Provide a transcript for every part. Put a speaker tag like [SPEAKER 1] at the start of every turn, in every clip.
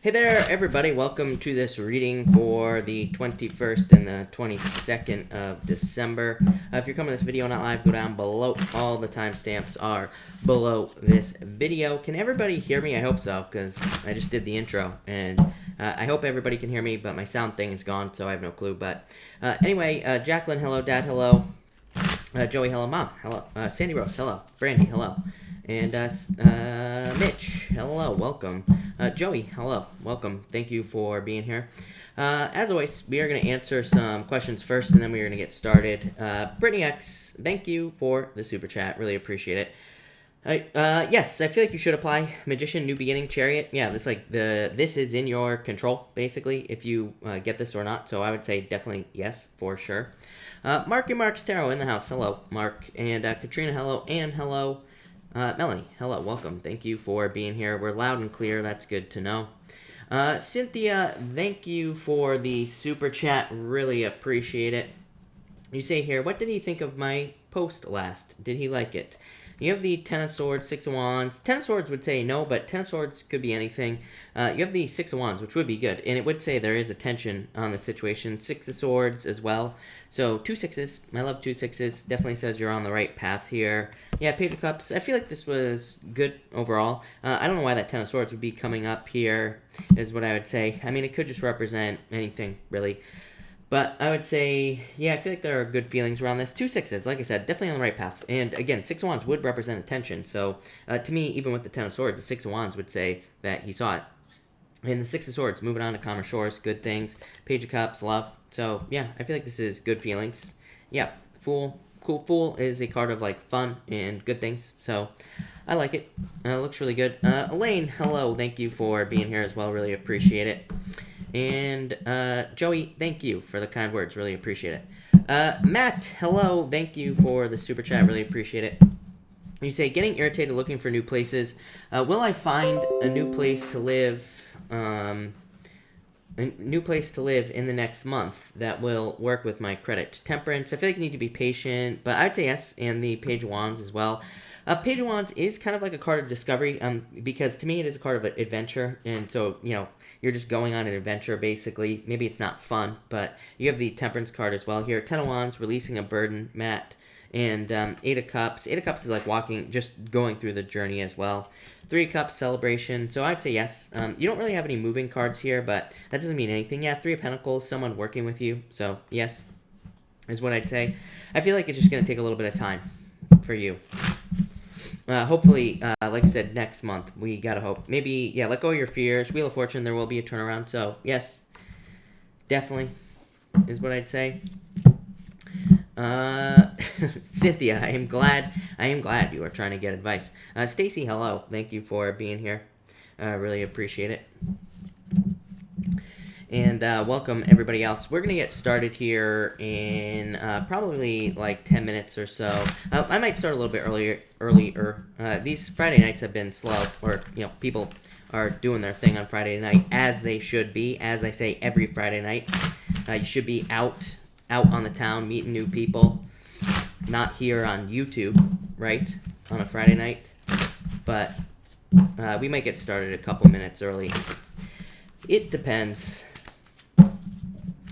[SPEAKER 1] Hey there, everybody. Welcome to this reading for the 21st and the 22nd of December. If you're coming to this video not live, go down below. All the timestamps are below this video. Can everybody hear me? I hope so, because I just did the intro, and I hope everybody can hear me, but my sound thing is gone, so I have no clue. But anyway, Jacqueline, hello. Dad, hello. Joey, hello. Mom, hello. Sandy Rose, hello. Brandy, hello. And Mitch, hello, welcome. Joey, hello, welcome. Thank you for being here. As always, we are going to answer some questions first, and then we are going to get started. Brittany X, thank you for the super chat. Really appreciate it. Yes, I feel like you should apply Magician, New Beginning, Chariot. Yeah, this is in your control, basically, if you get this or not. So I would say definitely yes, for sure. Mark and Mark's Tarot in the house. Hello, Mark. And Katrina, hello. Anne, hello. Melanie, hello, welcome. Thank you for being here. We're loud and clear. That's good to know. Cynthia, thank you for the super chat. Really appreciate it. You say here, what did he think of my post last? Did he like it? You have the Ten of Swords, Six of Wands. Ten of Swords would say no, but Ten of Swords could be anything. You have the Six of Wands, which would be good. And it would say there is a tension on the situation. Six of Swords as well. So, 2 6s. I love 2 6s. Definitely says you're on the right path here. Yeah, Page of Cups. I feel like this was good overall. I don't know why that Ten of Swords would be coming up here, is what I would say. I mean, it could just represent anything, really. But I would say, yeah, I feel like there are good feelings around this. 2 6s, like I said, definitely on the right path. And again, 6 of Wands would represent attention. So to me, even with the 10 of Swords, the 6 of Wands would say that he saw it. And the 6 of Swords, moving on to calmer shores, good things. Page of Cups, love. So yeah, I feel like this is good feelings. Yeah, Fool. Cool. Fool is a card of like fun and good things. So I like it. Looks really good. Elaine, hello. Thank you for being here as well. Really appreciate it. And Joey, thank you for the kind words. Really appreciate it. Matt, hello. Thank you for the super chat. Really appreciate it. You say, getting irritated looking for new places. Will I find a new place to live? A new place to live in the next month that will work with my credit. Temperance, I feel like you need to be patient, but I'd say yes, and the Page of Wands as well. Page of Wands is kind of like a card of discovery, because to me it is a card of adventure, and so, you know, you're just going on an adventure, basically. Maybe it's not fun, but you have the Temperance card as well here. 10 of Wands, releasing a burden, Matt, and 8 of Cups. 8 of Cups is like walking, just going through the journey as well. 3 of Cups, celebration, so I'd say yes. You don't really have any moving cards here, but that doesn't mean anything. Yeah, 3 of Pentacles, someone working with you, so yes, is what I'd say. I feel like it's just going to take a little bit of time for you. Hopefully, like I said, next month, we gotta hope. Maybe, yeah, let go of your fears. Wheel of Fortune, there will be a turnaround. So, yes, definitely is what I'd say. Cynthia, I am glad you are trying to get advice. Stacy, hello. Thank you for being here. Really appreciate it. And welcome everybody else. We're going to get started here in probably like 10 minutes or so. I might start a little bit earlier. These Friday nights have been slow, or, you know, people are doing their thing on Friday night, as they should be. As I say, every Friday night. You should be out on the town, meeting new people. Not here on YouTube, right? On a Friday night. But we might get started a couple minutes early. It depends.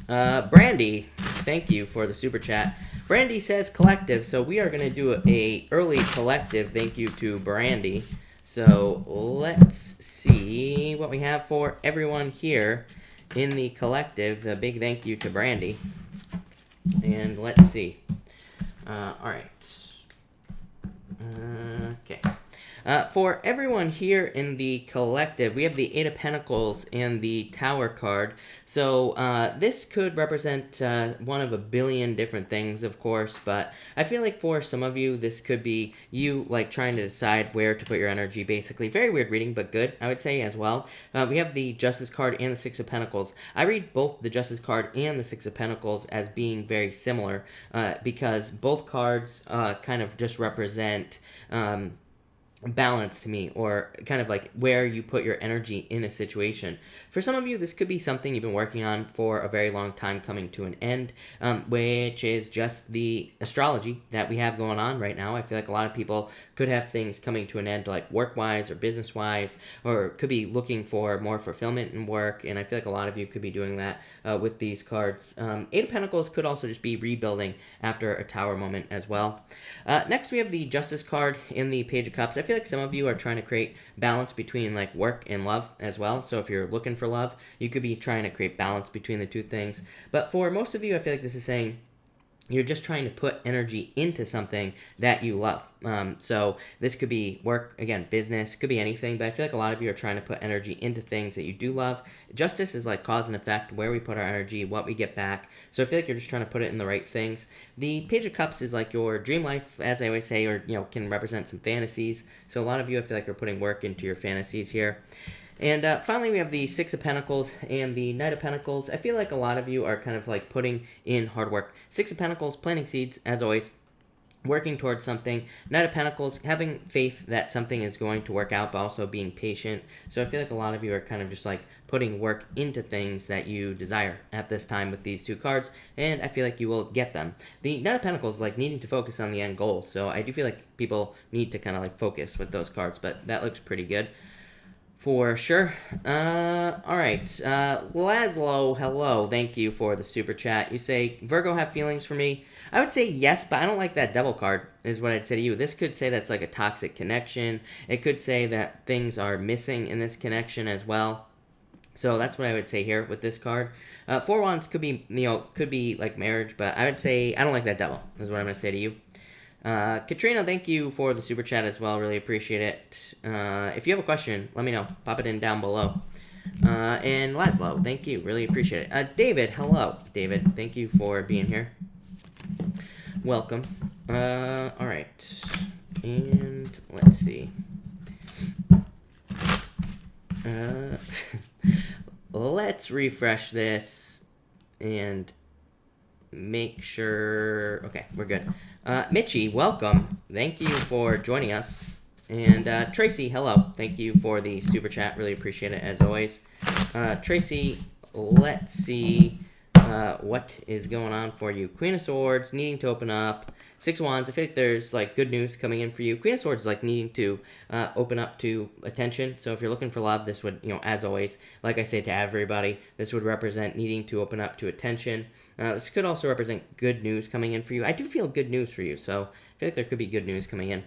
[SPEAKER 1] Brandy, thank you for the super chat. Brandy says collective, so we are going to do a early collective. Thank you to Brandy. So let's see what we have for everyone here in the collective. A big thank you to Brandy. And let's see. All right. Okay. For everyone here in the collective, we have the 8 of Pentacles and the Tower card. So this could represent one of a billion different things, of course, but I feel like for some of you, this could be you like trying to decide where to put your energy, basically. Very weird reading, but good, I would say, as well. We have the Justice card and the 6 of Pentacles. I read both the Justice card and the 6 of Pentacles as being very similar because both cards kind of just represent balance to me, or kind of like where you put your energy in a situation. For some of you, this could be something you've been working on for a very long time coming to an end, which is just the astrology that we have going on right now. I feel like a lot of people could have things coming to an end, like work-wise or business-wise, or could be looking for more fulfillment in work, and I feel like a lot of you could be doing that with these cards. Eight of Pentacles could also just be rebuilding after a Tower moment as well. Next, we have the Justice card in the Page of Cups. I feel like some of you are trying to create balance between like work and love as well. So if you're looking for love, you could be trying to create balance between the two things. But for most of you, I feel like this is saying you're just trying to put energy into something that you love. So this could be work, again, business, could be anything, but I feel like a lot of you are trying to put energy into things that you do love. Justice is like cause and effect, where we put our energy, what we get back. So I feel like you're just trying to put it in the right things. The Page of Cups is like your dream life, as I always say, or, can represent some fantasies. So a lot of you, I feel like, are putting work into your fantasies here. And finally, we have the Six of Pentacles and the Knight of Pentacles. I feel like a lot of you are kind of like putting in hard work. Six of Pentacles, planting seeds, as always, working towards something. Knight of Pentacles, having faith that something is going to work out, but also being patient. So I feel like a lot of you are kind of just like putting work into things that you desire at this time with these two cards, and I feel like you will get them. The Knight of Pentacles is like needing to focus on the end goal, so I do feel like people need to kind of like focus with those cards, but that looks pretty good. For sure. All right. Laszlo, hello. Thank you for the super chat. You say, Virgo have feelings for me? I would say yes, but I don't like that Devil card, is what I'd say to you. This could say that's like a toxic connection. It could say that things are missing in this connection as well. So that's what I would say here with this card. Four Wands could be, could be like marriage, but I would say I don't like that Devil, is what I'm going to say to you. Katrina, thank you for the super chat as well. Really appreciate it. If you have a question, let me know. Pop it in down below. And Laszlo, thank you. Really appreciate it. David, hello. David, thank you for being here. Welcome. All right. And let's see. Let's refresh this and make sure. Okay, we're good. Mitchie, welcome. Thank you for joining us. And Tracy, hello. Thank you for the super chat. Really appreciate it, as always. Tracy, let's see what is going on for you. Queen of Swords, needing to open up. Six of Wands, I feel like there's like good news coming in for you. Queen of Swords is like needing to open up to attention. So if you're looking for love, this would, as always, like I say to everybody, this would represent needing to open up to attention. This could also represent good news coming in for you. I do feel good news for you, so I feel like there could be good news coming in.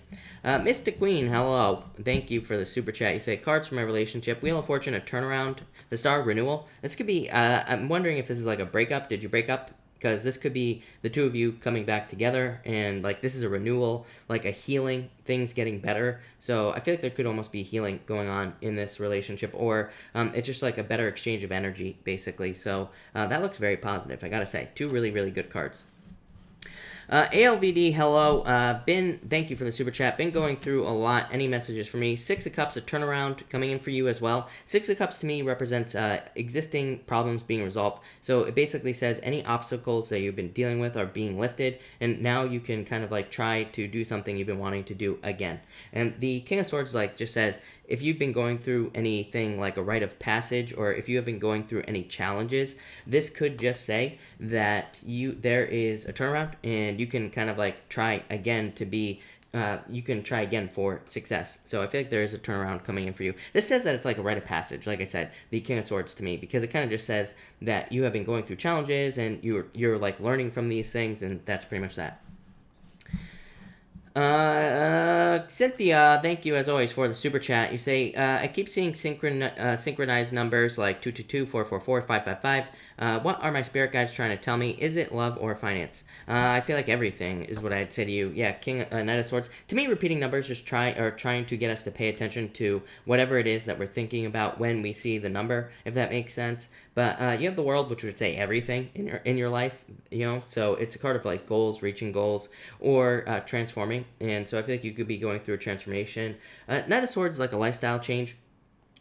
[SPEAKER 1] Mystic Queen, hello. Thank you for the super chat. You say, cards for my relationship. Wheel of Fortune, a turnaround. The Star, renewal. This could be, I'm wondering if this is like a breakup. Did you break up? Because this could be the two of you coming back together, and like this is a renewal, like a healing, things getting better. So I feel like there could almost be healing going on in this relationship, or it's just like a better exchange of energy, basically. So that looks very positive, I gotta say. Two really, really good cards. ALVD, hello. Thank you for the super chat. Been going through a lot. Any messages for me? Six of Cups, a turnaround coming in for you as well. Six of Cups to me represents existing problems being resolved. So it basically says any obstacles that you've been dealing with are being lifted, and now you can kind of like try to do something you've been wanting to do again. And the King of Swords like just says, if you've been going through anything like a rite of passage, or if you have been going through any challenges, this could just say that there is a turnaround, and you can kind of like try again to be you can try again for success. So I feel like there is a turnaround coming in for you. This says that it's like a rite of passage, like I said, the King of Swords to me, because it kind of just says that you have been going through challenges, and you're like learning from these things, and that's pretty much that. Cynthia, thank you as always for the super chat. You say, I keep seeing synchronized numbers like 222, 444, 555. What are my spirit guides trying to tell me? Is it love or finance? I feel like everything is what I'd say to you. Yeah, Knight of Swords. To me, repeating numbers just trying to get us to pay attention to whatever it is that we're thinking about when we see the number, if that makes sense. But you have the World, which would say everything in your life, so it's a card of like goals, reaching goals, or transforming. And so I feel like you could be going through a transformation. Knight of Swords is like a lifestyle change.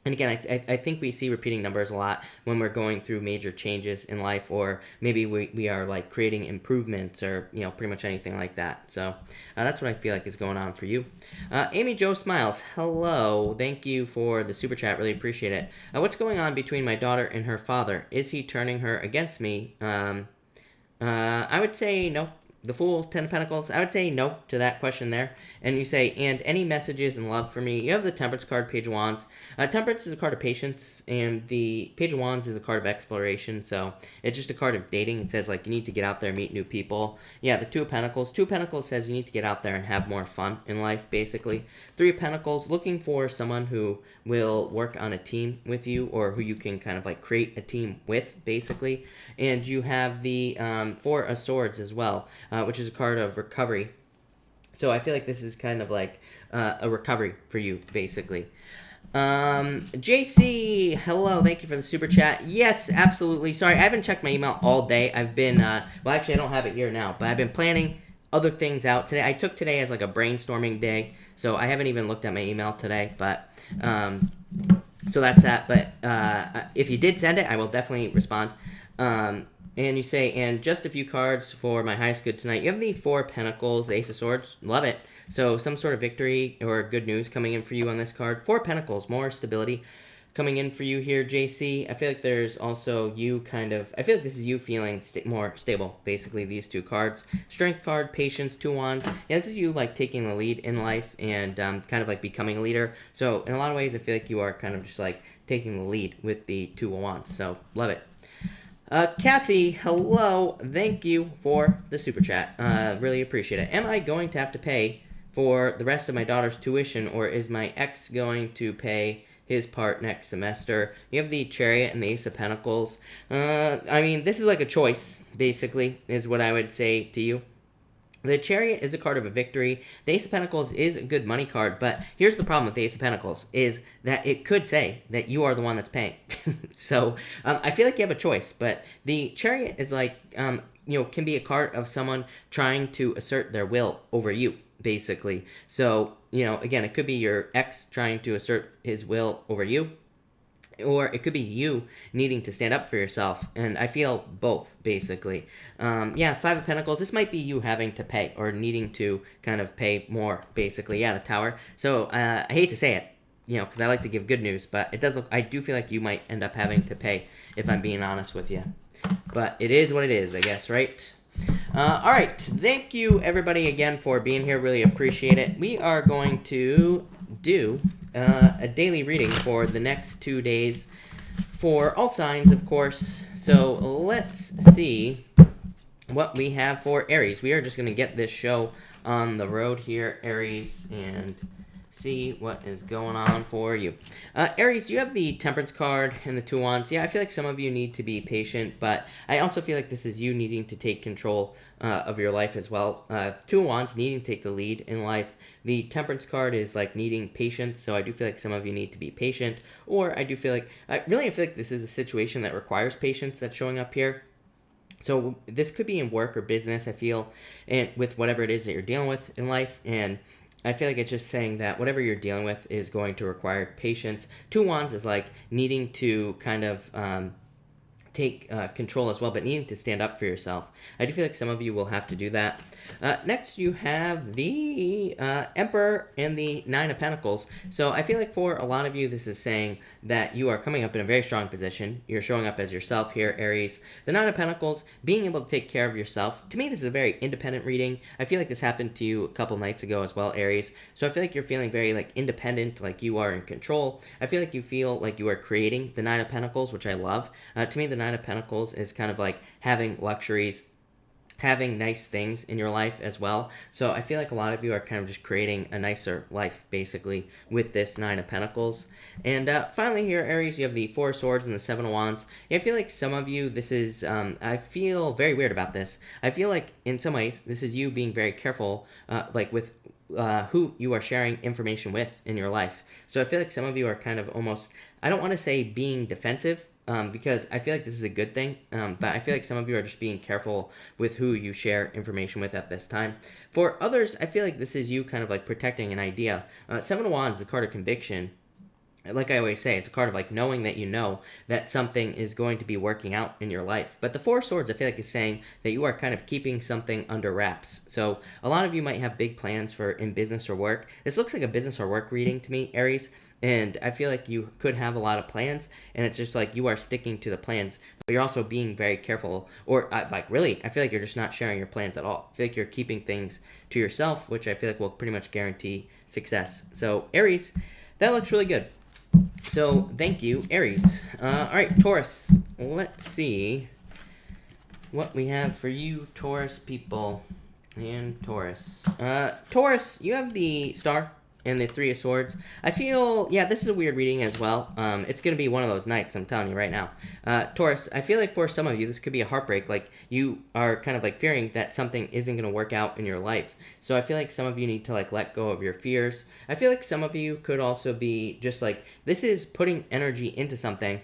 [SPEAKER 1] And again, I think we see repeating numbers a lot when we're going through major changes in life, or maybe we are like creating improvements, or pretty much anything like that. So that's what I feel like is going on for you. Amy Jo Smiles, hello, thank you for the super chat, really appreciate it. What's going on between my daughter and her father? Is he turning her against me? I would say no. The Fool, 10 of Pentacles, I would say no to that question there. And you say, and any messages and love for me? You have the Temperance card, Page of Wands. Temperance is a card of patience, and the Page of Wands is a card of exploration. So it's just a card of dating. It says, like, you need to get out there, meet new people. Yeah, the Two of Pentacles. Two of Pentacles says you need to get out there and have more fun in life, basically. Three of Pentacles, looking for someone who will work on a team with you, or who you can kind of like create a team with, basically. And you have the Four of Swords as well, which is a card of recovery. So I feel like this is kind of like a recovery for you, basically. JC, hello, thank you for the super chat. Yes, absolutely. Sorry, I haven't checked my email all day. I've been, well, actually, I don't have it here now, but I've been planning other things out today. I took today as like a brainstorming day, so I haven't even looked at my email today, but, so that's that. But if you did send it, I will definitely respond. And you say, and just a few cards for my highest good tonight. You have the Four of Pentacles, the Ace of Swords. Love it. So some sort of victory or good news coming in for you on this card. Four of Pentacles, more stability coming in for you here, JC. I feel like there's also you kind of, I feel like this is you feeling more stable, basically, these two cards. Strength card, Patience, Two of Wands. Yeah, this is you like taking the lead in life and kind of like becoming a leader. So in a lot of ways, I feel like you are kind of just like taking the lead with the Two of Wands. So love it. Kathy, hello. Thank you for the super chat. Really appreciate it. Am I going to have to pay for the rest of my daughter's tuition, or is my ex going to pay his part next semester? You have the Chariot and the Ace of Pentacles. I mean, this is like a choice, basically, is what I would say to you. The Chariot is a card of a victory. The Ace of Pentacles is a good money card, but here's the problem with the Ace of Pentacles, is that it could say that you are the one that's paying. So I feel like you have a choice, but the Chariot is like, can be a card of someone trying to assert their will over you, basically. So, again, it could be your ex trying to assert his will over you, or it could be you needing to stand up for yourself, and I feel both, basically. Yeah, Five of Pentacles, this might be you having to pay, or needing to kind of pay more, basically. Yeah, the Tower. So, I hate to say it, because I like to give good news, but it does look, I do feel like you might end up having to pay, if I'm being honest with you. But it is what it is, I guess, right? All right, thank you, everybody, again, for being here. Really appreciate it. We are going to do a daily reading for the next 2 days for all signs, of course. So let's see what we have for Aries. We are just going to get this show on the road here, Aries, and see what is going on for you. Aries, you have the Temperance card and the Two of Wands. Yeah, I feel like some of you need to be patient, but I also feel like this is you needing to take control of your life as well. Two of Wands, needing to take the lead in life. The Temperance card is like needing patience, so I do feel like some of you need to be patient, or I do feel like, I feel like this is a situation that requires patience that's showing up here. So this could be in work or business, I feel, and with whatever it is that you're dealing with in life, and I feel like it's just saying that whatever you're dealing with is going to require patience. Two of Wands is like needing to kind of take control as well, but needing to stand up for yourself. I do feel like some of you will have to do that. Next, you have the Emperor and the Nine of Pentacles. So I feel like for a lot of you, this is saying that you are coming up in a very strong position. You're showing up as yourself here, Aries. The Nine of Pentacles, being able to take care of yourself. To me, this is a very independent reading. I feel like this happened to you a couple nights ago as well, Aries. So I feel like you're feeling very like independent, like you are in control. I feel like you feel like you are creating the Nine of Pentacles, which I love. To me, the Nine of Pentacles is kind of like having luxuries, having nice things in your life as well. So I feel like a lot of you are kind of just creating a nicer life, basically, with this Nine of Pentacles. And finally here, Aries, you have the Four of Swords and the Seven of Wands. I feel like some of you, this is, I feel very weird about this. I feel like in some ways, this is you being very careful, like with who you are sharing information with in your life. So I feel like some of you are kind of almost, I don't want to say being defensive, because I feel like this is a good thing, but I feel like some of you are just being careful with who you share information with at this time. For others, I feel like this is you kind of like protecting an idea. Seven of Wands is a card of conviction. like I always say, it's a card of like knowing that you know that something is going to be working out in your life. But the Four of Swords, I feel like, is saying that you are kind of keeping something under wraps. So a lot of you might have big plans for in business or work. This looks like a business or work reading to me, Aries. And I feel like you could have a lot of plans, and it's just like you are sticking to the plans, but you're also being very careful. Or like really, I feel like you're just not sharing your plans at all. I feel like you're keeping things to yourself, which I feel like will pretty much guarantee success. So Aries, that looks really good. So, thank you, Aries. All right, Taurus. Let's see what we have for you, Taurus people. And Taurus. Taurus, you have the Star and the Three of Swords. I feel, yeah, this is a weird reading as well. It's going to be one of those nights, I'm telling you right now. Taurus, I feel like for some of you, this could be a heartbreak. Like, you are kind of like fearing that something isn't going to work out in your life. So I feel like some of you need to like let go of your fears. I feel like some of you could also be just like, this is putting energy into something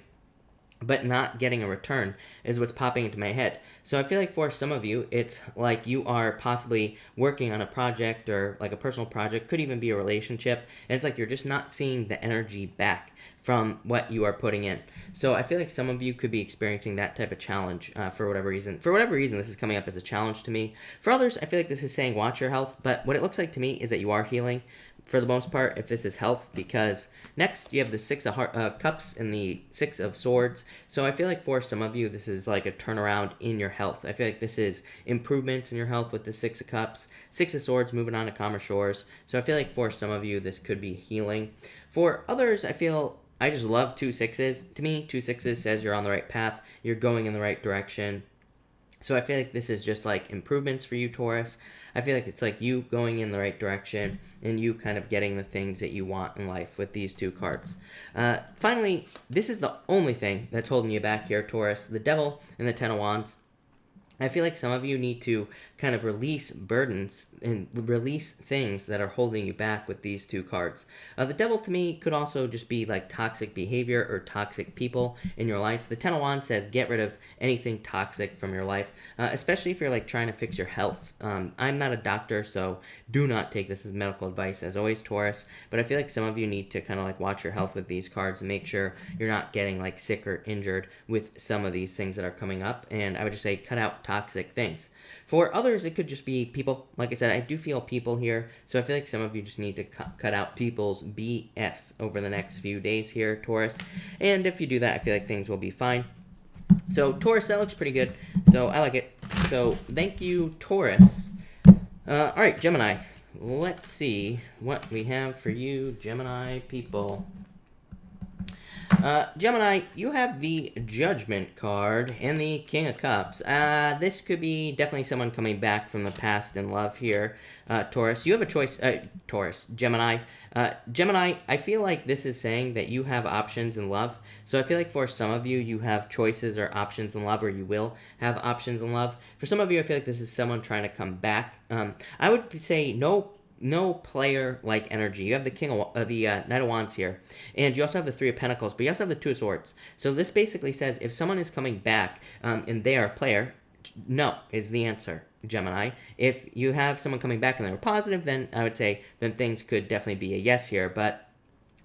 [SPEAKER 1] but not getting a return is what's popping into my head. So I feel like for some of you, it's like you are possibly working on a project or like a personal project, could even be a relationship, and it's like you're just not seeing the energy back from what you are putting in. So I feel like some of you could be experiencing that type of challenge for whatever reason. For whatever reason, this is coming up as a challenge to me. For others, I feel like this is saying watch your health, but what it looks like to me is that you are healing for the most part, if this is health, because next you have the Six of Cups and the Six of Swords. So I feel like for some of you, this is like a turnaround in your health. I feel like this is improvements in your health with the Six of Cups, Six of Swords, moving on to calmer shores. So I feel like for some of you, this could be healing. For others, I feel I just love 2 sixes. To me, 2 sixes says you're on the right path, you're going in the right direction. So I feel like this is just like improvements for you, Taurus. I feel like it's like you going in the right direction and you kind of getting the things that you want in life with these 2 cards. Finally, this is the only thing that's holding you back here, Taurus. The Devil and the Ten of Wands. I feel like some of you need to kind of release burdens and release things that are holding you back with these 2 cards. The Devil to me could also just be like toxic behavior or toxic people in your life. The Ten of Wands says get rid of anything toxic from your life, especially if you're like trying to fix your health. I'm not a doctor, so do not take this as medical advice, as always, Taurus, but I feel like some of you need to kind of like watch your health with these cards and make sure you're not getting like sick or injured with some of these things that are coming up, and I would just say cut out toxic things. For others, it could just be people. Like I said, I do feel people here, so I feel like some of you just need to cut out people's BS over the next few days here, Taurus, and if you do that, I feel like things will be fine. So Taurus, that looks pretty good, so I like it. So thank you, Taurus. All right, Gemini, let's see what we have for you, Gemini people. Gemini, you have the Judgment card and the King of Cups. This could be definitely someone coming back from the past in love here. Taurus, you have a choice. Gemini. Gemini, I feel like this is saying that you have options in love. So I feel like for some of you, you have choices or options in love, or you will have options in love. For some of you, I feel like this is someone trying to come back. I would say no player-like energy. You have the Knight of Wands here, and you also have the Three of Pentacles, but you also have the Two of Swords. So this basically says if someone is coming back and they are a player, no is the answer, Gemini. If you have someone coming back and they were positive, then I would say then things could definitely be a yes here, but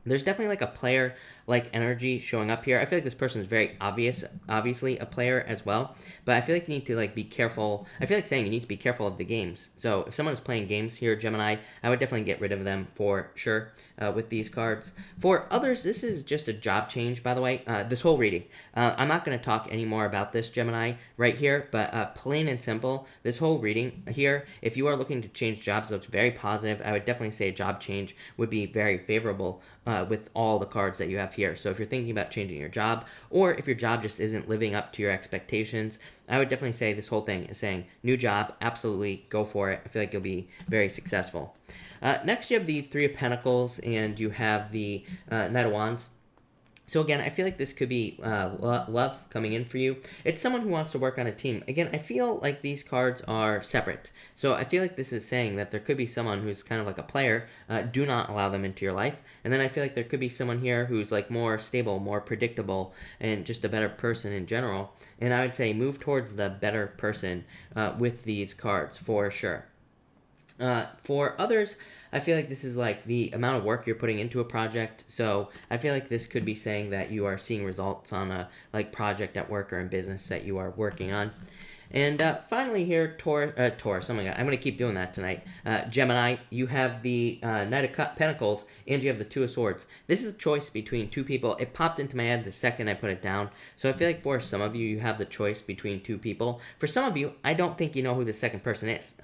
[SPEAKER 1] there's definitely like a player like energy showing up here. I feel like this person is very obviously a player as well, but I feel like you need to like be careful. I feel like saying you need to be careful of the games. So if someone is playing games here, Gemini, I would definitely get rid of them for sure with these cards. For others, this is just a job change, by the way, this whole reading. I'm not going to talk any more about this, Gemini, right here, but plain and simple, this whole reading here, if you are looking to change jobs, looks very positive. I would definitely say a job change would be very favorable with all the cards that you have here. So if you're thinking about changing your job, or if your job just isn't living up to your expectations, I would definitely say this whole thing is saying new job, absolutely go for it. I feel like you'll be very successful. Next, you have the Three of Pentacles, and you have the Knight of Wands. So again, I feel like this could be love coming in for you. It's someone who wants to work on a team. Again, I feel like these cards are separate. So I feel like this is saying that there could be someone who's kind of like a player. Do not allow them into your life. And then I feel like there could be someone here who's like more stable, more predictable, and just a better person in general. And I would say move towards the better person with these cards for sure. For others, I feel like this is like the amount of work you're putting into a project. So I feel like this could be saying that you are seeing results on a like project at work or in business that you are working on. And finally here, Taurus, oh my god, I'm going to keep doing that tonight. Gemini, you have the Knight of Pentacles, and you have the Two of Swords. This is a choice between two people. It popped into my head the second I put it down. So I feel like for some of you, you have the choice between two people. For some of you, I don't think you know who the second person is.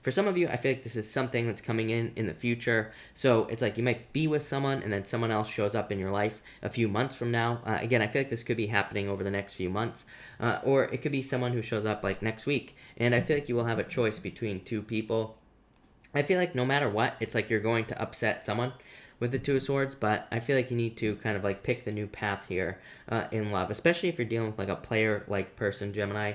[SPEAKER 1] For some of you, I feel like this is something that's coming in the future. So it's like you might be with someone, and then someone else shows up in your life a few months from now. Again, I feel like this could be happening over the next few months. Or it could be someone who shows up like next week, and I feel like you will have a choice between two people. I feel like no matter what, it's like you're going to upset someone with the Two of Swords, but I feel like you need to kind of like pick the new path here in love, especially if you're dealing with like a player-like person, Gemini.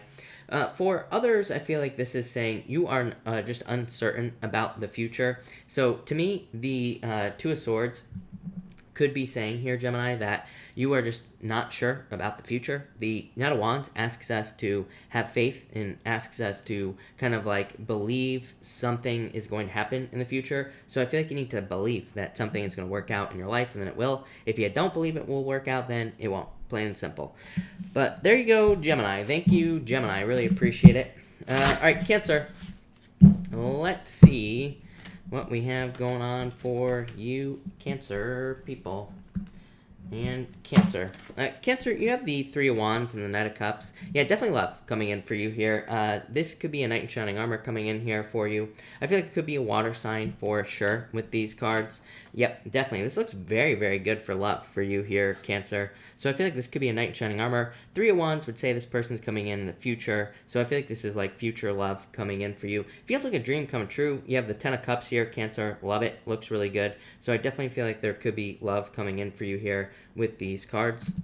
[SPEAKER 1] For others, I feel like this is saying you are just uncertain about the future. So to me, the Two of Swords could be saying here, Gemini, that you are just not sure about the future. The Knight of Wands asks us to have faith and asks us to kind of like believe something is going to happen in the future. So I feel like you need to believe that something is going to work out in your life, and then it will. If you don't believe it will work out, then it won't. Plain and simple. But there you go, Gemini. Thank you, Gemini. I really appreciate it. All right, Cancer. Let's see what we have going on for you Cancer people. And Cancer. Cancer, you have the Three of Wands and the Knight of Cups. Yeah, definitely love coming in for you here. This could be a Knight in Shining Armor coming in here for you. I feel like it could be a water sign for sure with these cards. Yep, definitely. This looks very, very good for love for you here, Cancer. So I feel like this could be a Knight in Shining Armor. Three of Wands would say this person's coming in the future. So I feel like this is like future love coming in for you. Feels like a dream come true. You have the Ten of Cups here, Cancer. Love it. Looks really good. So I definitely feel like there could be love coming in for you here with these cards.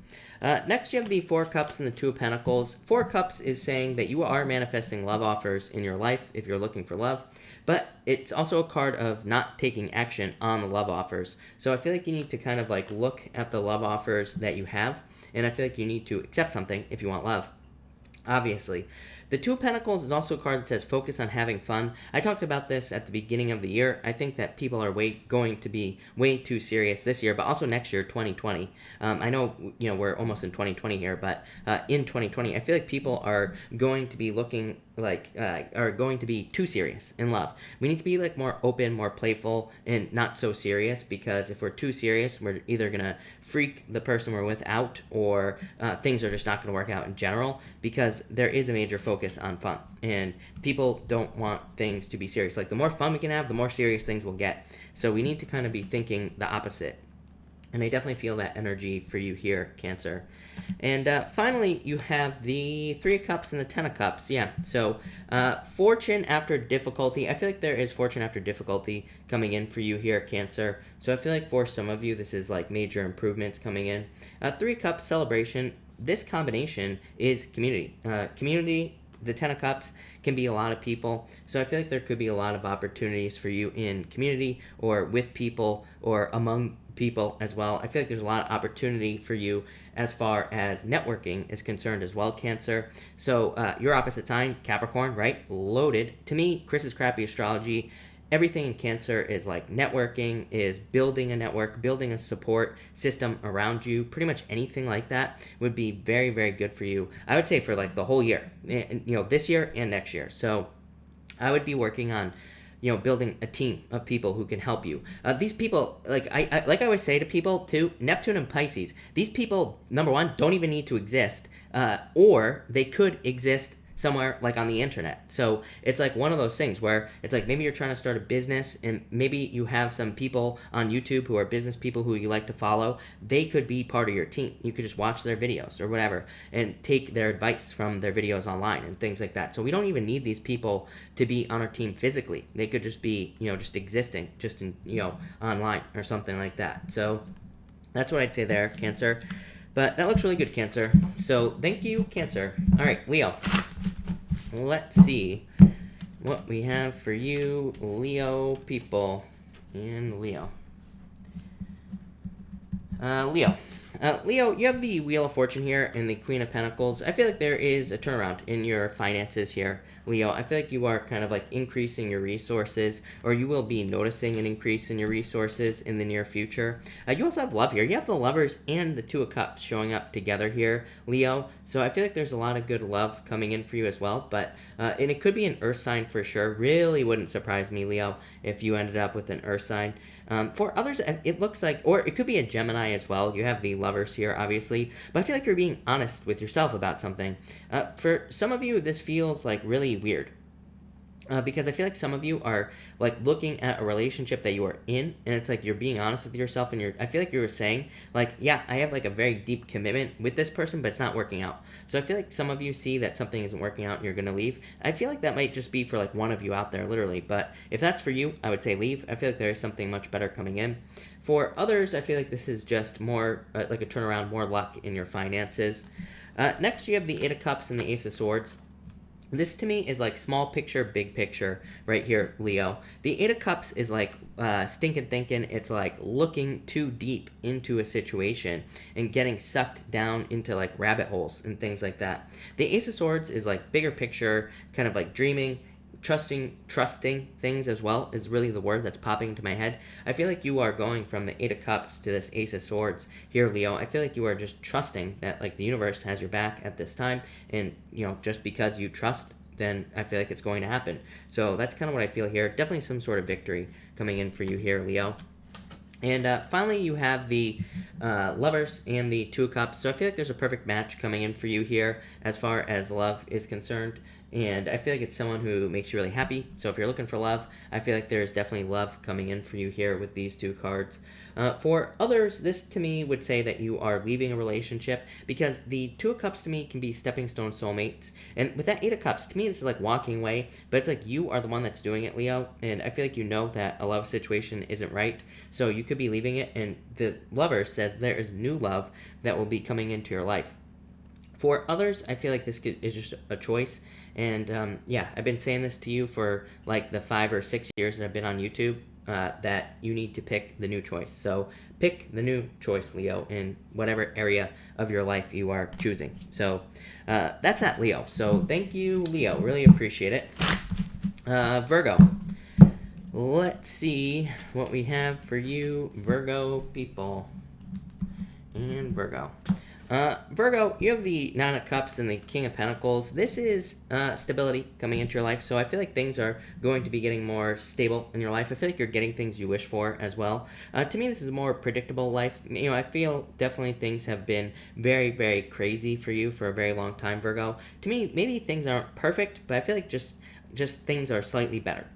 [SPEAKER 1] Next, you have the Four of Cups and the Two of Pentacles. Four of Cups is saying that you are manifesting love offers in your life if you're looking for love. But it's also a card of not taking action on the love offers. So I feel like you need to kind of like look at the love offers that you have, and I feel like you need to accept something if you want love, obviously. The Two of Pentacles is also a card that says focus on having fun. I talked about this at the beginning of the year. I think that people are going to be way too serious this year, but also next year, 2020. I know, we're almost in 2020 here, but in 2020, I feel like people are going to be looking like are going to be too serious in love. We need to be like more open, more playful, and not so serious, because if we're too serious, we're either gonna freak the person we're with out, or things are just not gonna work out in general, because there is a major focus on fun, and people don't want things to be serious. Like the more fun we can have, the more serious things we'll get. So we need to kind of be thinking the opposite. And I definitely feel that energy for you here, Cancer. And finally, you have the Three of Cups and the Ten of Cups. Yeah, so fortune after difficulty. I feel like there is fortune after difficulty coming in for you here, Cancer. So I feel like for some of you, this is like major improvements coming in. Three of Cups celebration. This combination is community. Community, the Ten of Cups, can be a lot of people. So I feel like there could be a lot of opportunities for you in community, or with people, or among people as well. I feel like there's a lot of opportunity for you as far as networking is concerned as well, Cancer. So your opposite sign, Capricorn, right? Loaded. To me, Chris's Crappy Astrology, everything in Cancer is like networking, is building a network, building a support system around you. Pretty much anything like that would be very, very good for you. I would say for like the whole year, this year and next year. So I would be working on building a team of people who can help you. These people, like I always say to people too, Neptune and Pisces, these people, number one, don't even need to exist, or they could exist somewhere like on the internet. So it's like one of those things where it's like maybe you're trying to start a business, and maybe you have some people on YouTube who are business people who you like to follow. They could be part of your team. You could just watch their videos or whatever and take their advice from their videos online and things like that. So we don't even need these people to be on our team physically. They could just be, just existing, just in, online or something like that. So that's what I'd say there, Cancer. But that looks really good, Cancer. So thank you, Cancer. All right, Leo. Let's see what we have for you, Leo people. And Leo. Leo. Leo, you have the Wheel of Fortune here and the Queen of Pentacles. I feel like there is a turnaround in your finances here, Leo. I feel like you are kind of like increasing your resources, or you will be noticing an increase in your resources in the near future. You also have love here. You have the Lovers and the Two of Cups showing up together here, Leo. So I feel like there's a lot of good love coming in for you as well. But and it could be an Earth sign for sure. Really wouldn't surprise me, Leo, if you ended up with an Earth sign. For others, it looks like, or it could be a Gemini as well. You have the Lovers here, obviously, but I feel like you're being honest with yourself about something. For some of you, this feels like really weird. Because I feel like some of you are like looking at a relationship that you are in, and it's like you're being honest with yourself, and I feel like you were saying like, yeah, I have like a very deep commitment with this person, but it's not working out. So I feel like some of you see that something isn't working out and you're gonna leave. I feel like that might just be for like one of you out there, literally. But if that's for you, I would say leave. I feel like there is something much better coming in. For others, I feel like this is just more like a turnaround, more luck in your finances. Next, you have the Eight of Cups and the Ace of Swords. This to me is like small picture, big picture right here, Leo. The Eight of Cups is like stinking thinking. It's like looking too deep into a situation and getting sucked down into like rabbit holes and things like that. The Ace of Swords is like bigger picture, kind of like dreaming, trusting things as well is really the word that's popping into my head. I feel like you are going from the Eight of Cups to this Ace of Swords here, Leo. I feel like you are just trusting that like the universe has your back at this time, and you know, just because you trust, then I feel like it's going to happen. So that's kind of what I feel here. Definitely some sort of victory coming in for you here, Leo. And finally, you have the Lovers and the Two of Cups. So I feel like there's a perfect match coming in for you here as far as love is concerned. And I feel like it's someone who makes you really happy. So if you're looking for love, I feel like there's definitely love coming in for you here with these two cards. For others, this to me would say that you are leaving a relationship, because the Two of Cups to me can be stepping stone soulmates. And with that Eight of Cups, to me, this is like walking away, but it's like you are the one that's doing it, Leo. And I feel like you know that a love situation isn't right. So you could be leaving it, and the Lover says there is new love that will be coming into your life. For others, I feel like this is just a choice. And yeah, I've been saying this to you for like the 5 or 6 years that I've been on YouTube, that you need to pick the new choice. So pick the new choice, Leo, in whatever area of your life you are choosing. So that's that, Leo. So thank you, Leo. Really appreciate it. Virgo. Let's see what we have for you, Virgo people. And Virgo. Virgo, you have the Nine of Cups and the King of Pentacles. This is stability coming into your life, so I feel like things are going to be getting more stable in your life. I feel like you're getting things you wish for as well. To me, this is a more predictable life. You know, I feel definitely things have been very, very crazy for you for a very long time, Virgo. To me, maybe things aren't perfect, but I feel like just things are slightly better.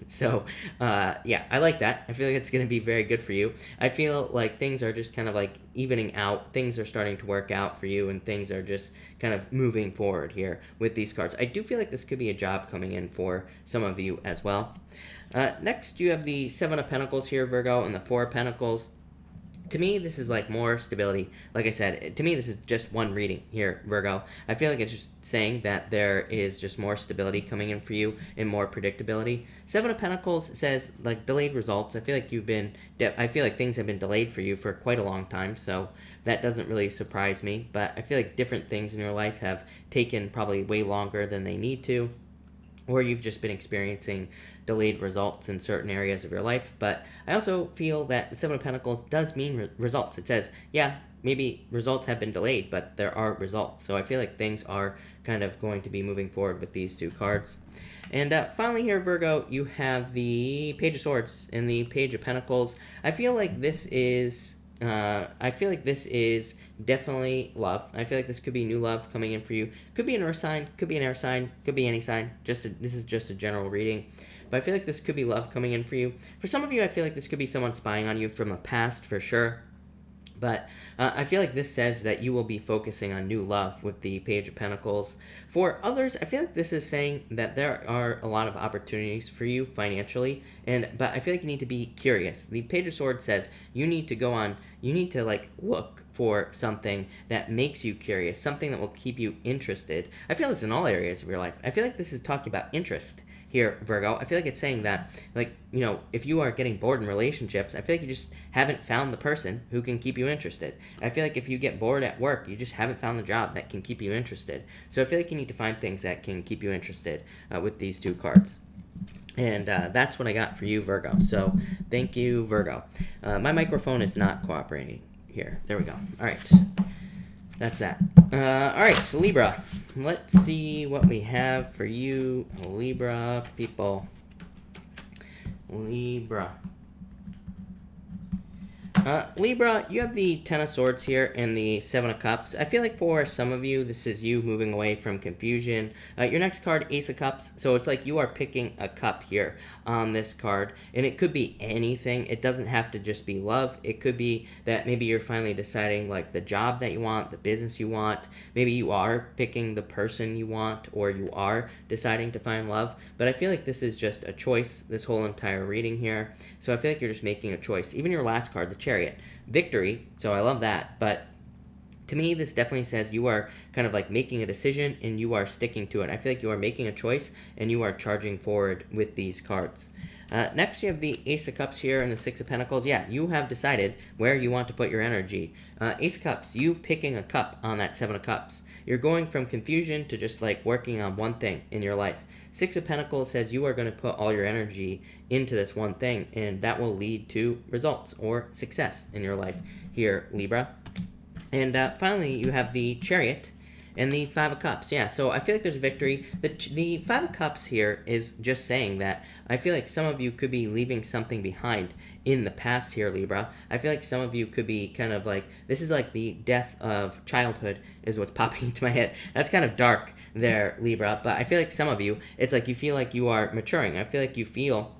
[SPEAKER 1] So yeah, I like that. I feel like it's going to be very good for you. I feel like things are just kind of like evening out. Things are starting to work out for you, and things are just kind of moving forward here with these cards. I do feel like this could be a job coming in for some of you as well. Next, you have the Seven of Pentacles here, Virgo, and the Four of Pentacles. To me, this is like more stability. Like I said, to me, this is just one reading here, Virgo. I feel like it's just saying that there is just more stability coming in for you and more predictability. Seven of Pentacles says like delayed results. I feel like I feel like things have been delayed for you for quite a long time, so that doesn't really surprise me. But I feel like different things in your life have taken probably way longer than they need to, or you've just been experiencing delayed results in certain areas of your life. But I also feel that the Seven of Pentacles does mean results. It says, yeah, maybe results have been delayed, but there are results. So I feel like things are kind of going to be moving forward with these two cards. And finally here, Virgo, you have the Page of Swords and the Page of Pentacles. I feel like this is definitely love. I feel like this could be new love coming in for you. Could be an earth sign, could be an air sign, could be any sign. This is just a general reading. But I feel like this could be love coming in for you. For some of you, I feel like this could be someone spying on you from the past for sure. But I feel like this says that you will be focusing on new love with the Page of Pentacles. For others, I feel like this is saying that there are a lot of opportunities for you financially, but I feel like you need to be curious. The Page of Swords says you need to like look for something that makes you curious, something that will keep you interested. I feel this in all areas of your life. I feel like this is talking about interest here, Virgo. I feel like it's saying that, like, you know, if you are getting bored in relationships, I feel like you just haven't found the person who can keep you interested. I feel like if you get bored at work, you just haven't found the job that can keep you interested. So I feel like you need to find things that can keep you interested with these two cards. And that's what I got for you, Virgo. So thank you, Virgo. My microphone is not cooperating here. There we go. All right. That's that. All right, so Libra. Let's see what we have for you, Libra people. Libra. Libra, you have the Ten of Swords here and the Seven of Cups. I feel like for some of you, this is you moving away from confusion. Your next card, Ace of Cups. So it's like you are picking a cup here on this card. And it could be anything. It doesn't have to just be love. It could be that maybe you're finally deciding like the job that you want, the business you want. Maybe you are picking the person you want, or you are deciding to find love. But I feel like this is just a choice, this whole entire reading here. So I feel like you're just making a choice. Even your last card, the Chariot. Victory, so I love that, but to me this definitely says you are kind of like making a decision and you are sticking to it. I feel like you are making a choice and you are charging forward with these cards. Next you have the Ace of Cups here and the Six of Pentacles. Yeah, you have decided where you want to put your energy. Ace of Cups, you picking a cup on that Seven of Cups. You're going from confusion to just like working on one thing in your life. Six of Pentacles says you are going to put all your energy into this one thing, and that will lead to results or success in your life here, Libra. And finally, you have the Chariot and the Five of Cups. Yeah, so I feel like there's victory. The Five of Cups here is just saying that I feel like some of you could be leaving something behind in the past here, Libra. I feel like some of you could be kind of like, this is like the death of childhood is what's popping into my head. That's kind of dark there, Libra, but I feel like some of you, it's like you feel like you are maturing. I feel like you feel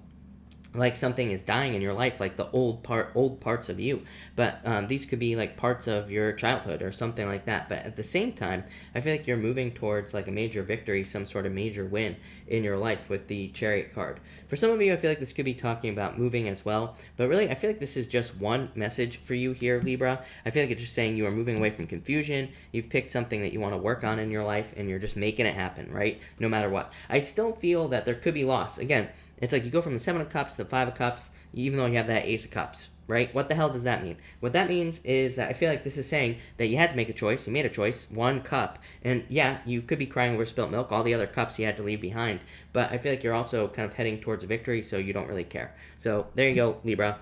[SPEAKER 1] like something is dying in your life, like the old parts of you. But these could be like parts of your childhood or something like that. But at the same time, I feel like you're moving towards like a major victory, some sort of major win in your life with the Chariot card. For some of you, I feel like this could be talking about moving as well. But really, I feel like this is just one message for you here, Libra. I feel like it's just saying you are moving away from confusion. You've picked something that you want to work on in your life, and you're just making it happen, right? No matter what. I still feel that there could be loss. Again, it's like you go from the Seven of Cups to the Five of Cups, even though you have that Ace of Cups, right? What the hell does that mean? What that means is that I feel like this is saying that you had to make a choice. You made a choice, one cup. And yeah, you could be crying over spilt milk, all the other cups you had to leave behind. But I feel like you're also kind of heading towards a victory, so you don't really care. So there you go, Libra.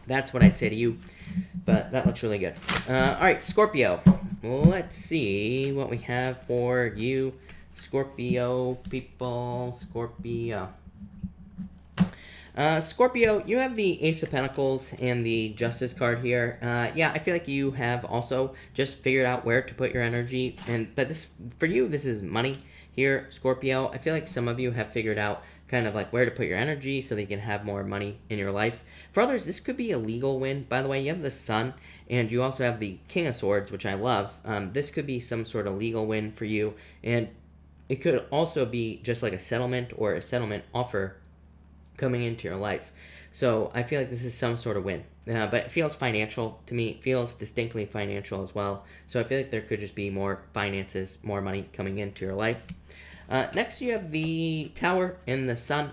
[SPEAKER 1] That's what I'd say to you. But that looks really good. All right, Scorpio. Let's see what we have for you, Scorpio people. Scorpio. Scorpio, you have the Ace of Pentacles and the Justice card here. Yeah, I feel like you have also just figured out where to put your energy. But this, for you, this is money here, Scorpio. I feel like some of you have figured out kind of like where to put your energy so that you can have more money in your life. For others, this could be a legal win. By the way, you have the Sun, and you also have the King of Swords, which I love. This could be some sort of legal win for you. And it could also be just like a settlement or a settlement offer coming into your life. So I feel like this is some sort of win. But it feels financial to me. It feels distinctly financial as well. So I feel like there could just be more finances, more money coming into your life. Next, you have the Tower and the Sun.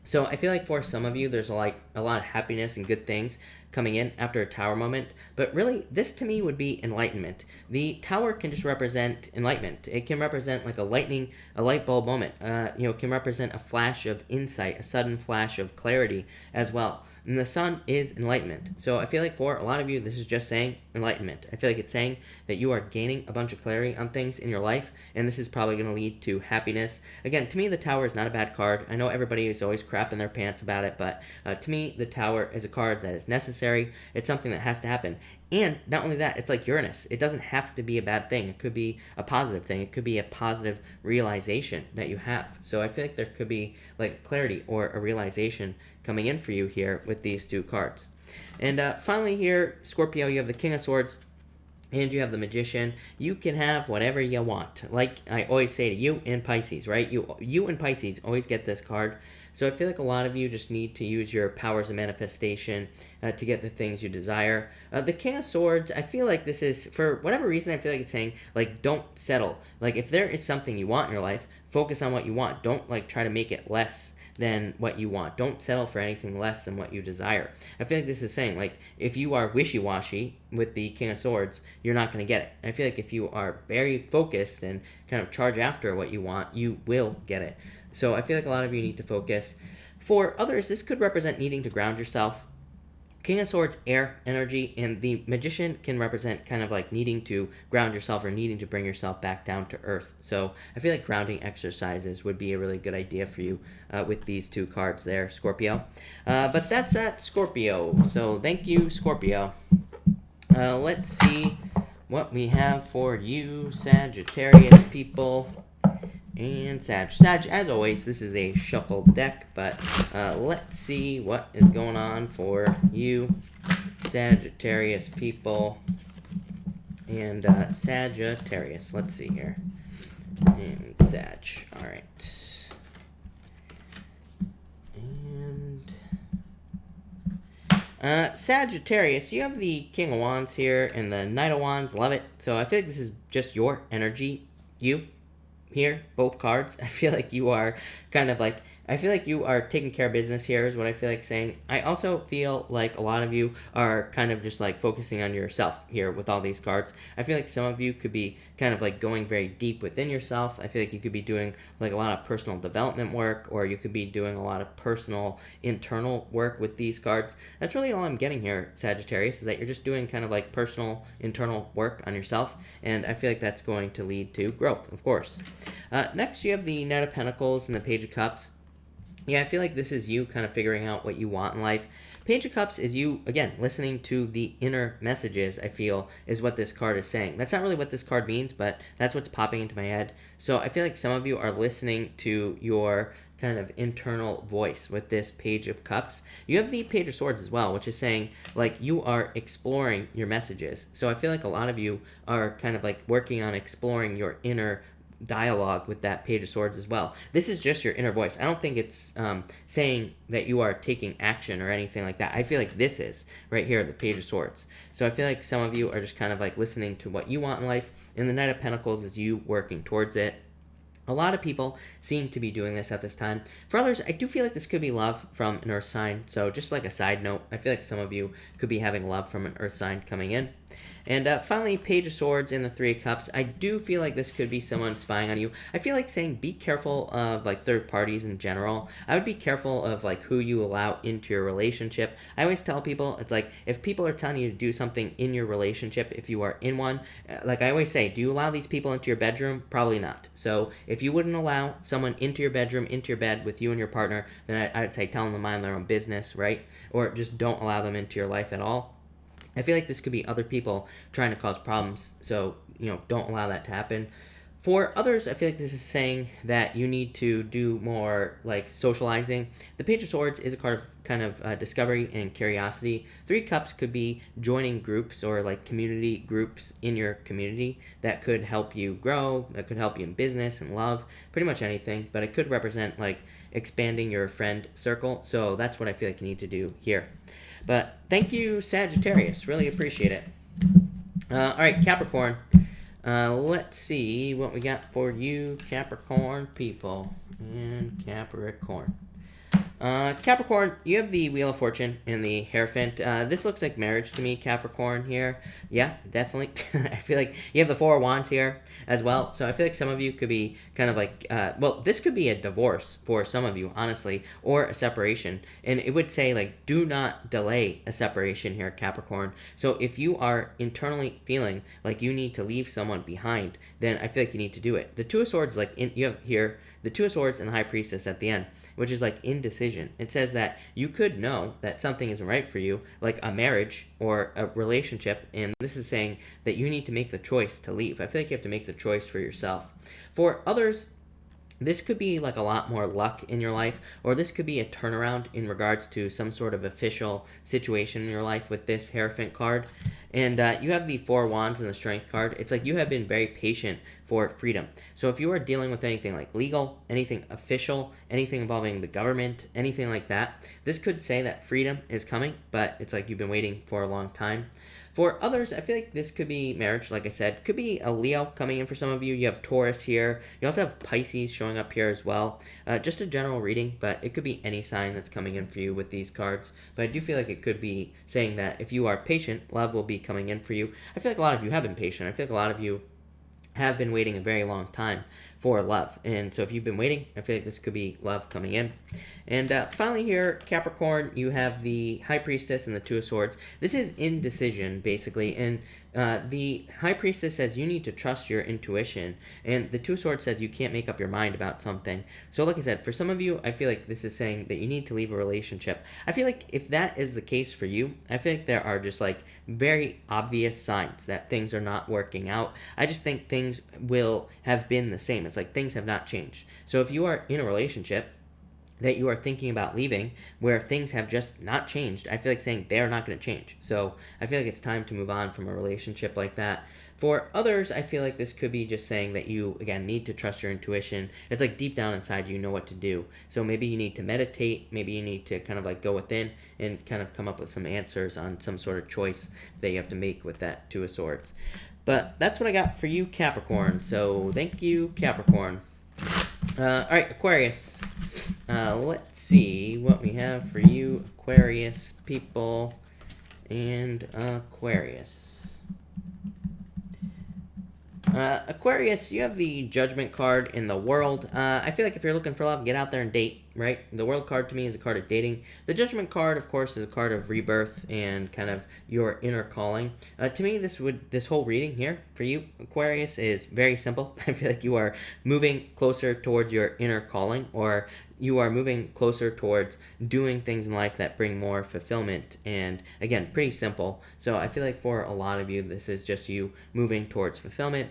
[SPEAKER 1] So I feel like for some of you, there's like a lot of happiness and good things coming in after a Tower moment. But really, this to me would be enlightenment. The Tower can just represent enlightenment. It can represent like a light bulb moment. It can represent a flash of insight, a sudden flash of clarity as well. And the Sun is enlightenment. So I feel like for a lot of you, this is just saying enlightenment. I feel like it's saying that you are gaining a bunch of clarity on things in your life, and this is probably going to lead to happiness. Again, to me, the Tower is not a bad card. I know everybody is always crapping their pants about it, but to me, the Tower is a card that is necessary. It's something that has to happen. And not only that, it's like Uranus. It doesn't have to be a bad thing. It could be a positive thing. It could be a positive realization that you have. So I feel like there could be like clarity or a realization coming in for you here with these two cards. And finally here, Scorpio, you have the King of Swords and you have the Magician. You can have whatever you want. Like I always say to you in Pisces, right? You in Pisces always get this card. So I feel like a lot of you just need to use your powers of manifestation to get the things you desire. The King of Swords, I feel like this is, for whatever reason, I feel like it's saying, like, don't settle. Like, if there is something you want in your life, focus on what you want. Don't, like, try to make it less than what you want. Don't settle for anything less than what you desire. I feel like this is saying, like, if you are wishy-washy with the King of Swords, you're not going to get it. I feel like if you are very focused and kind of charge after what you want, you will get it. So I feel like a lot of you need to focus. For others, this could represent needing to ground yourself. King of Swords, air energy, and the Magician can represent kind of like needing to ground yourself or needing to bring yourself back down to earth. So I feel like grounding exercises would be a really good idea for you with these two cards there, Scorpio. But that's that, Scorpio. So thank you, Scorpio. Let's see what we have for you, Sagittarius people. And Sag, as always, this is a shuffled deck, but let's see what is going on for you, Sagittarius people. And Sagittarius, let's see here. And Sag, all right. And Sagittarius, you have the King of Wands here and the Knight of Wands, love it. So I feel like this is just your energy, you. Here, both cards, I feel like you are kind of like, I feel like you are taking care of business here is what I feel like saying. I also feel like a lot of you are kind of just like focusing on yourself here with all these cards. I feel like some of you could be kind of like going very deep within yourself. I feel like you could be doing like a lot of personal development work, or you could be doing a lot of personal internal work with these cards. That's really all I'm getting here, Sagittarius, is that you're just doing kind of like personal internal work on yourself, and I feel like that's going to lead to growth, of course. Next, you have the Knight of Pentacles and the Page of Cups. Yeah, I feel like this is you kind of figuring out what you want in life. Page of Cups is you, again, listening to the inner messages, I feel, is what this card is saying. That's not really what this card means, but that's what's popping into my head. So I feel like some of you are listening to your kind of internal voice with this Page of Cups. You have the Page of Swords as well, which is saying, like, you are exploring your messages. So I feel like a lot of you are kind of like working on exploring your inner dialogue with that Page of Swords as well. This is just your inner voice. I don't think it's saying that you are taking action or anything like that. I feel like this is right here, the Page of Swords. So I feel like some of you are just kind of like listening to what you want in life, and the Knight of Pentacles is you working towards it. A lot of people seem to be doing this at this time. For others, I do feel like this could be love from an earth sign. So just like a side note, I feel like some of you could be having love from an earth sign coming in. And finally, Page of Swords and the Three of Cups. I do feel like this could be someone spying on you. I feel like saying be careful of like third parties in general. I would be careful of like who you allow into your relationship. I always tell people, it's like if people are telling you to do something in your relationship, if you are in one, like I always say, do you allow these people into your bedroom? Probably not. So if you wouldn't allow someone into your bedroom, into your bed with you and your partner, then I would say tell them to mind their own business, right? Or just don't allow them into your life at all. I feel like this could be other people trying to cause problems, so, you know, don't allow that to happen. For others, I feel like this is saying that you need to do more, like, socializing. The Page of Swords is a card of kind of discovery and curiosity. Three Cups could be joining groups or, like, community groups in your community that could help you grow, that could help you in business and love, pretty much anything, but it could represent, like, expanding your friend circle, so that's what I feel like you need to do here. But thank you, Sagittarius. Really appreciate it. All right, Capricorn. Let's see what we got for you, Capricorn people. And Capricorn. Capricorn, you have the Wheel of Fortune and the Hierophant. This looks like marriage to me, Capricorn here. Yeah, definitely. I feel like you have the Four of Wands here as well. So I feel like some of you could be kind of like, well, this could be a divorce for some of you, honestly, or a separation. And it would say, like, do not delay a separation here, Capricorn. So if you are internally feeling like you need to leave someone behind, then I feel like you need to do it. The Two of Swords, like, you have here the Two of Swords and the High Priestess at the end, which is like indecision. It says that you could know that something isn't right for you, like a marriage or a relationship, and this is saying that you need to make the choice to leave. I feel like you have to make the choice for yourself. For others, this could be like a lot more luck in your life, or this could be a turnaround in regards to some sort of official situation in your life with this Hierophant card. And you have the Four Wands and the Strength card. It's like you have been very patient for freedom. So if you are dealing with anything like legal, anything official, anything involving the government, anything like that, this could say that freedom is coming, but it's like you've been waiting for a long time. For others, I feel like this could be marriage, like I said. Could be a Leo coming in for some of you. You have Taurus here. You also have Pisces showing up here as well. Just a general reading, but it could be any sign that's coming in for you with these cards. But I do feel like it could be saying that if you are patient, love will be coming in for you. I feel like a lot of you have been patient. I feel like a lot of you have been waiting a very long time for love. And so if you've been waiting, I feel like this could be love coming in. And finally here, Capricorn, you have the High Priestess and the Two of Swords. This is indecision, basically. And the High Priestess says you need to trust your intuition. And the Two of Swords says you can't make up your mind about something. So like I said, for some of you, I feel like this is saying that you need to leave a relationship. I feel like if that is the case for you, I feel like there are just like very obvious signs that things are not working out. I just think things will have been the same. It's like things have not changed. So if you are in a relationship that you are thinking about leaving, where things have just not changed, I feel like saying they're not going to change. So I feel like it's time to move on from a relationship like that. For others, I feel like this could be just saying that you, again, need to trust your intuition. It's like deep down inside you know what to do. So maybe you need to meditate. Maybe you need to kind of like go within and kind of come up with some answers on some sort of choice that you have to make with that Two of Swords. But that's what I got for you, Capricorn. So thank you, Capricorn. All right, Aquarius. Let's see what we have for you, Aquarius people, and Aquarius. Aquarius, you have the Judgment card in the World. I feel like if you're looking for love, get out there and date, right? The World card to me is a card of dating. The Judgment card, of course, is a card of rebirth and kind of your inner calling. To me, this whole reading here for you, Aquarius, is very simple. I feel like you are moving closer towards your inner calling, or you are moving closer towards doing things in life that bring more fulfillment. And again, pretty simple. So I feel like for a lot of you, this is just you moving towards fulfillment,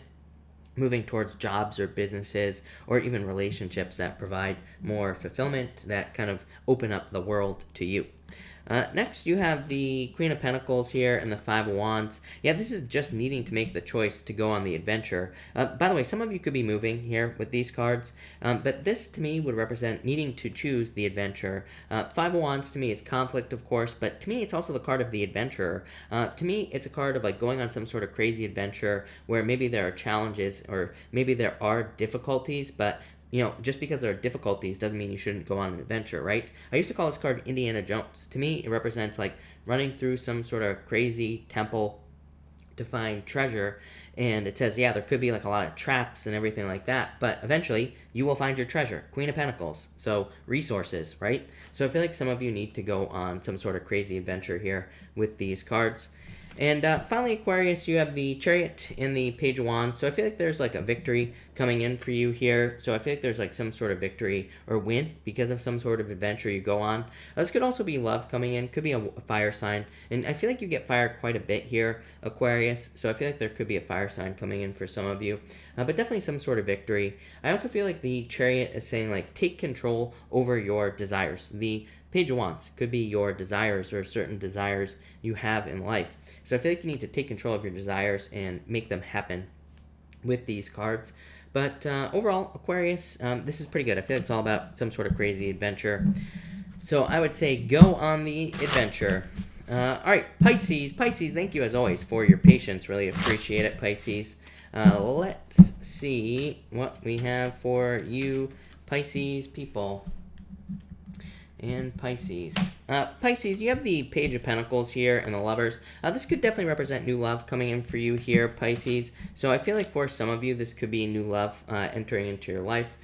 [SPEAKER 1] moving towards jobs or businesses or even relationships that provide more fulfillment, that kind of open up the world to you. Next, you have the Queen of Pentacles here and the Five of Wands. Yeah, this is just needing to make the choice to go on the adventure. By the way, some of you could be moving here with these cards, but this to me would represent needing to choose the adventure. Five of Wands to me is conflict, of course, but to me it's also the card of the adventurer. To me, it's a card of like going on some sort of crazy adventure where maybe there are challenges or maybe there are difficulties, but you know, just because there are difficulties doesn't mean you shouldn't go on an adventure, right? I used to call this card Indiana Jones. To me, it represents like running through some sort of crazy temple to find treasure. And it says, yeah, there could be like a lot of traps and everything like that, but eventually you will find your treasure. Queen of Pentacles. So resources, right? So I feel like some of you need to go on some sort of crazy adventure here with these cards. And finally, Aquarius, you have the Chariot and the Page of Wands. So I feel like there's like a victory coming in for you here. So I feel like there's like some sort of victory or win because of some sort of adventure you go on. This could also be love coming in. Could be a fire sign. And I feel like you get fire quite a bit here, Aquarius. So I feel like there could be a fire sign coming in for some of you. But definitely some sort of victory. I also feel like the Chariot is saying like take control over your desires. The Page of Wands could be your desires or certain desires you have in life. So I feel like you need to take control of your desires and make them happen with these cards. But overall, Aquarius, this is pretty good. I feel like it's all about some sort of crazy adventure. So I would say go on the adventure. All right, Pisces. Pisces, thank you as always for your patience. Really appreciate it, Pisces. Let's see what we have for you, Pisces people. And Pisces. Pisces, you have the Page of Pentacles here and the Lovers. This could definitely represent new love coming in for you here, Pisces. So I feel like for some of you, this could be new love entering into your life.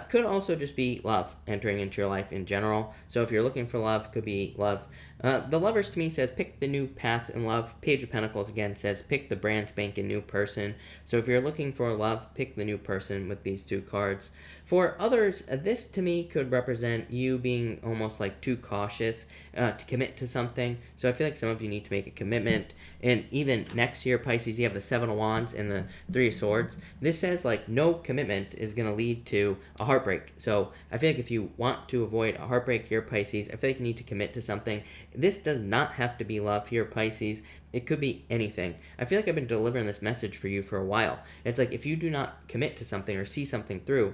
[SPEAKER 1] Could also just be love entering into your life in general. So if you're looking for love, could be love The Lovers to me says pick the new path in love. Page of Pentacles again says pick the brand spanking new person. So if you're looking for love, pick the new person with these two cards. For others, this to me could represent you being almost like too cautious to commit to something. So I feel like some of you need to make a commitment. And even next year, Pisces, you have the Seven of Wands and the Three of Swords. This says like no commitment is going to lead to a heartbreak. So I feel like if you want to avoid a heartbreak here, Pisces, I feel like you need to commit to something. This does not have to be love here, Pisces. It could be anything. I feel like I've been delivering this message for you for a while. It's like if you do not commit to something or see something through,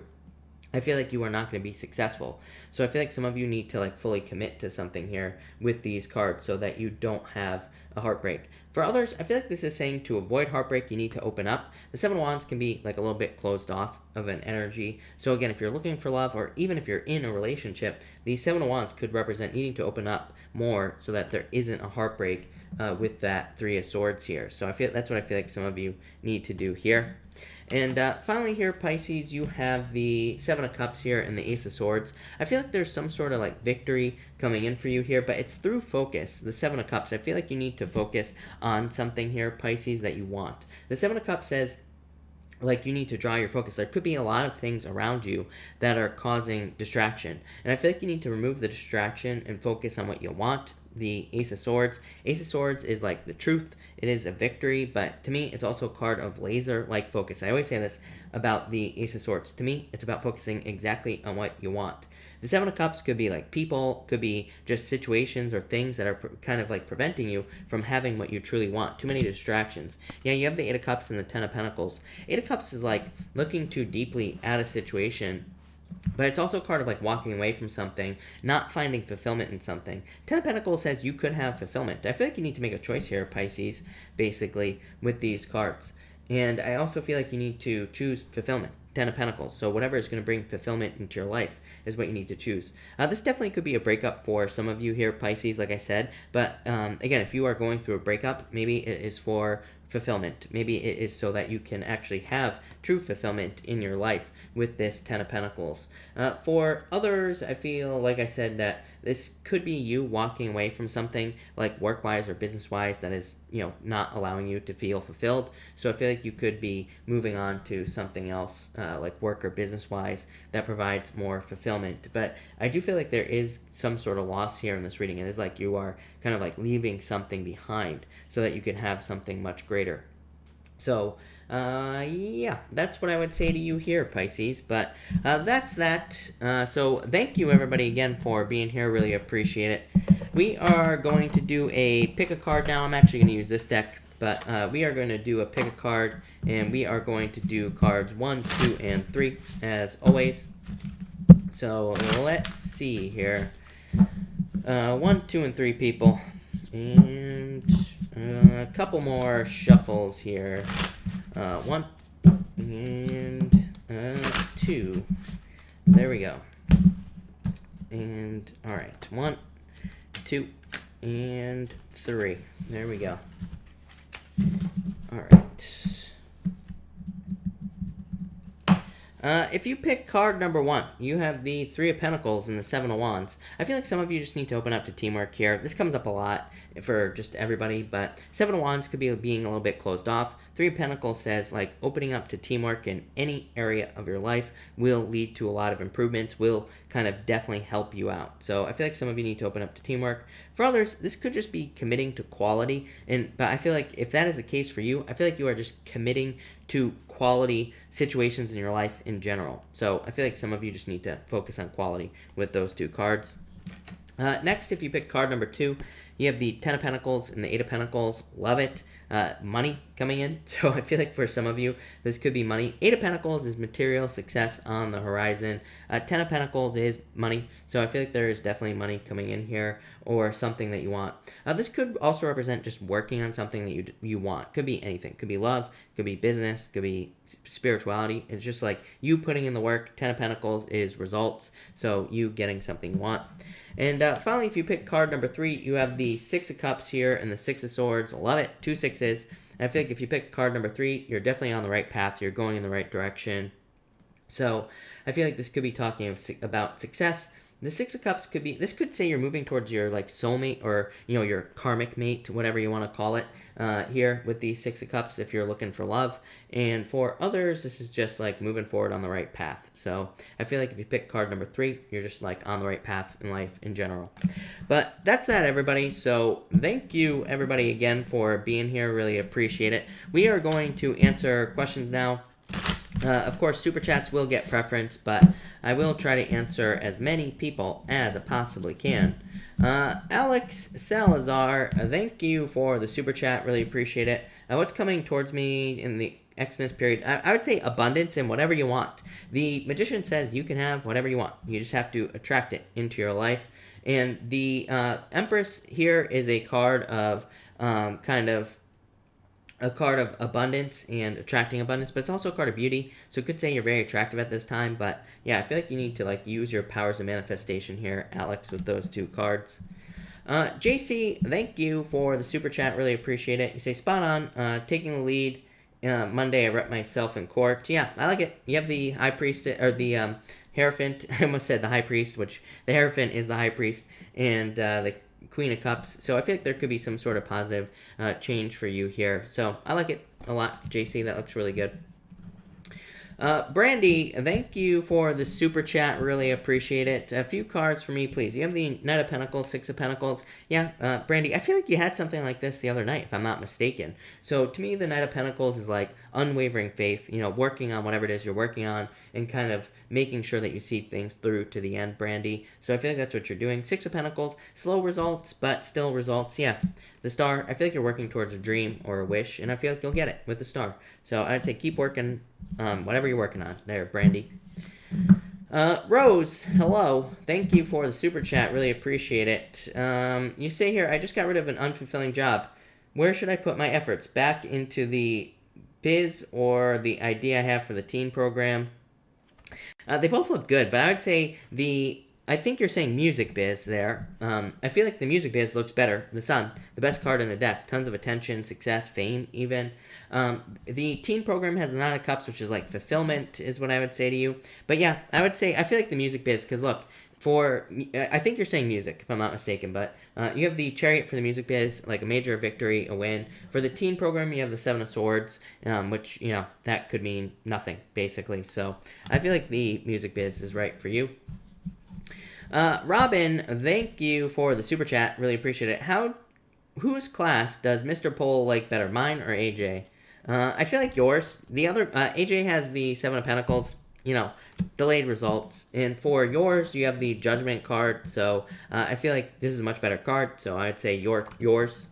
[SPEAKER 1] I feel like you are not going to be successful. So I feel like some of you need to like fully commit to something here with these cards so that you don't have a heartbreak. For others, I feel like this is saying to avoid heartbreak, you need to open up. The Seven of Wands can be like a little bit closed off of an energy. So again, if you're looking for love or even if you're in a relationship, the Seven of Wands could represent needing to open up more so that there isn't a heartbreak with that Three of Swords here. So I feel that's what I feel like some of you need to do here. And finally here, Pisces, you have the Seven of Cups here and the Ace of Swords. I feel like there's some sort of like victory coming in for you here, but it's through focus. The Seven of Cups, I feel like you need to focus on something here, Pisces, that you want. The Seven of Cups says like you need to draw your focus. There could be a lot of things around you that are causing distraction. And I feel like you need to remove the distraction and focus on what you want. The Ace of Swords. Ace of Swords is like the truth. It is a victory, but to me, it's also a card of laser-like focus. I always say this about the Ace of Swords. To me, it's about focusing exactly on what you want. The Seven of Cups could be like people, could be just situations or things that are kind of like preventing you from having what you truly want. Too many distractions. Yeah, you have the Eight of Cups and the Ten of Pentacles. Eight of Cups is like looking too deeply at a situation, but it's also a card of like walking away from something, not finding fulfillment in something. Ten of Pentacles says you could have fulfillment. I feel like you need to make a choice here, Pisces, basically, with these cards. And I also feel like you need to choose fulfillment. Ten of Pentacles. So whatever is going to bring fulfillment into your life is what you need to choose. This definitely could be a breakup for some of you here, Pisces, like I said. But again, if you are going through a breakup, maybe it is for fulfillment. Maybe it is so that you can actually have true fulfillment in your life with this Ten of Pentacles. For others, I feel, like I said, that this could be you walking away from something like work-wise or business-wise that is, not allowing you to feel fulfilled. So I feel like you could be moving on to something else like work or business-wise that provides more fulfillment. But I do feel like there is some sort of loss here in this reading. It is like you are kind of like leaving something behind so that you can have something much greater. So yeah, that's what I would say to you here, Pisces. But that's that. So thank you, everybody, again, for being here. Really appreciate it. We are going to do a pick a card now. I'm actually going to use this deck, but we are going to do a pick a card, and we are going to do cards 1, 2, and 3, as always. So let's see here. 1, 2, and 3 people. And a couple more shuffles here. 1 and 2. There we go. And all right, 1, 2, and 3. There we go. All right. If you pick card number 1, you have the Three of Pentacles and the Seven of Wands. I feel like some of you just need to open up to teamwork here. This comes up a lot for just everybody, but Seven of Wands could be being a little bit closed off. Three of Pentacles says like opening up to teamwork in any area of your life will lead to a lot of improvements, will kind of definitely help you out. So I feel like some of you need to open up to teamwork. For others, this could just be committing to quality, but I feel like if that is the case for you, I feel like you are just committing to quality situations in your life in general. So I feel like some of you just need to focus on quality with those two cards. Next, if you pick card number 2, you have the Ten of Pentacles and the Eight of Pentacles. Love it. Money coming in. So I feel like for some of you, this could be money. Eight of Pentacles is material success on the horizon. Ten of Pentacles is money. So I feel like there is definitely money coming in here or something that you want. This could also represent just working on something that you want. Could be anything. Could be love. Could be business. Could be spirituality. It's just like you putting in the work. Ten of Pentacles is results. So you getting something you want. And finally, if you pick card number 3, you have the Six of Cups here and the Six of Swords. Love it. 2 6s. And I feel like if you pick card number 3, you're definitely on the right path. You're going in the right direction. So I feel like this could be talking about success The Six of Cups could be, this could say you're moving towards your like soulmate or, you know, your karmic mate, whatever you want to call it, here with the Six of Cups if you're looking for love. And for others, this is just like moving forward on the right path. So I feel like if you pick card number 3, you're just like on the right path in life in general. But that's that, everybody. So thank you, everybody, again for being here. Really appreciate it. We are going to answer questions now. Of course, Super Chats will get preference, but I will try to answer as many people as I possibly can. Alex Salazar, thank you for the Super Chat. Really appreciate it. What's coming towards me in the Xmas period? I would say abundance and whatever you want. The Magician says you can have whatever you want. You just have to attract it into your life. And the Empress here is a card of kind of a card of abundance and attracting abundance, but it's also a card of beauty. So it could say you're very attractive at this time, but yeah, I feel like you need to like use your powers of manifestation here, Alex, with those 2 cards. JC, thank you for the Super Chat. Really appreciate it. You say spot on, taking the lead. Monday I rep myself in court. Yeah, I like it. You have the High Priest, or the Hierophant. I almost said the High Priest, which the Hierophant is the High Priest, and the Queen of Cups. So I feel like there could be some sort of positive change for you here. So I like it a lot, JC. That looks really good. Brandy, thank you for the Super Chat. Really appreciate it. A few cards for me, please. You have the Knight of Pentacles, 6 of Pentacles. Yeah, Brandy, I feel like you had something like this the other night, if I'm not mistaken. So to me, the Knight of Pentacles is like unwavering faith, you know, working on whatever it is you're working on and kind of making sure that you see things through to the end, Brandy. So I feel like that's what you're doing. 6 of Pentacles, slow results, but still results. Yeah, the Star, I feel like you're working towards a dream or a wish, and I feel like you'll get it with the Star. So I'd say keep working whatever you're working on there, Brandy. Rose, hello. Thank you for the Super Chat. Really appreciate it. You say here, I just got rid of an unfulfilling job. Where should I put my efforts? Back into the biz or the idea I have for the teen program? They both look good, but I would say I think you're saying music biz there. I feel like the music biz looks better. The Sun, the best card in the deck. Tons of attention, success, fame even. The teen program has the 9 of Cups, which is like fulfillment is what I would say to you. But yeah, I would say I feel like the music biz, because look, I think you're saying music, if I'm not mistaken, but you have the Chariot for the music biz, like a major victory, a win. For the teen program, you have the 7 of Swords, which, you know, that could mean nothing, basically. So I feel like the music biz is right for you. Robin, thank you for the Super Chat. Really appreciate it. Whose class does Mr. Pohl like better, mine or AJ? I feel like yours. The other, AJ has the 7 of Pentacles, you know, delayed results. And for yours, you have the Judgment card. So I feel like this is a much better card. So I would say yours.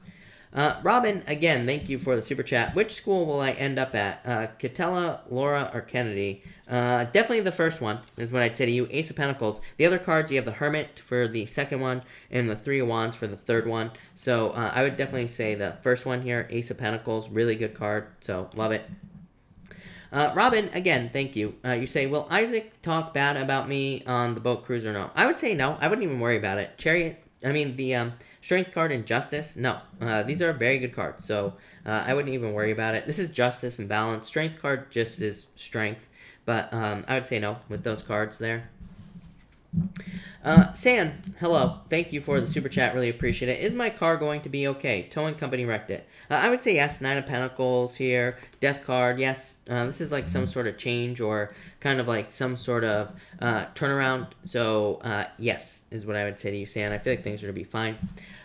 [SPEAKER 1] Robin, again, thank you for the Super Chat. Which school will I end up at? Catella, Laura, or Kennedy? Definitely the first one is what I'd say to you. Ace of Pentacles. The other cards, you have the Hermit for the second one and the 3 of Wands for the third one. So I would definitely say the first one here, Ace of Pentacles. Really good card. So love it. Robin, again, thank you. You say, will Isaac talk bad about me on the boat cruise or no? I would say no. I wouldn't even worry about it. The Strength card and Justice, no. These are very good cards, so I wouldn't even worry about it. This is Justice and Balance. Strength card just is Strength, but I would say no with those cards there. San, hello. Thank you for the Super Chat. Really appreciate it. Is my car going to be okay? Towing company wrecked it. I would say yes. 9 of Pentacles here. Death card, yes. This is like some sort of change or kind of like some sort of turnaround. So, yes, is what I would say to you, San. I feel like things are going to be fine.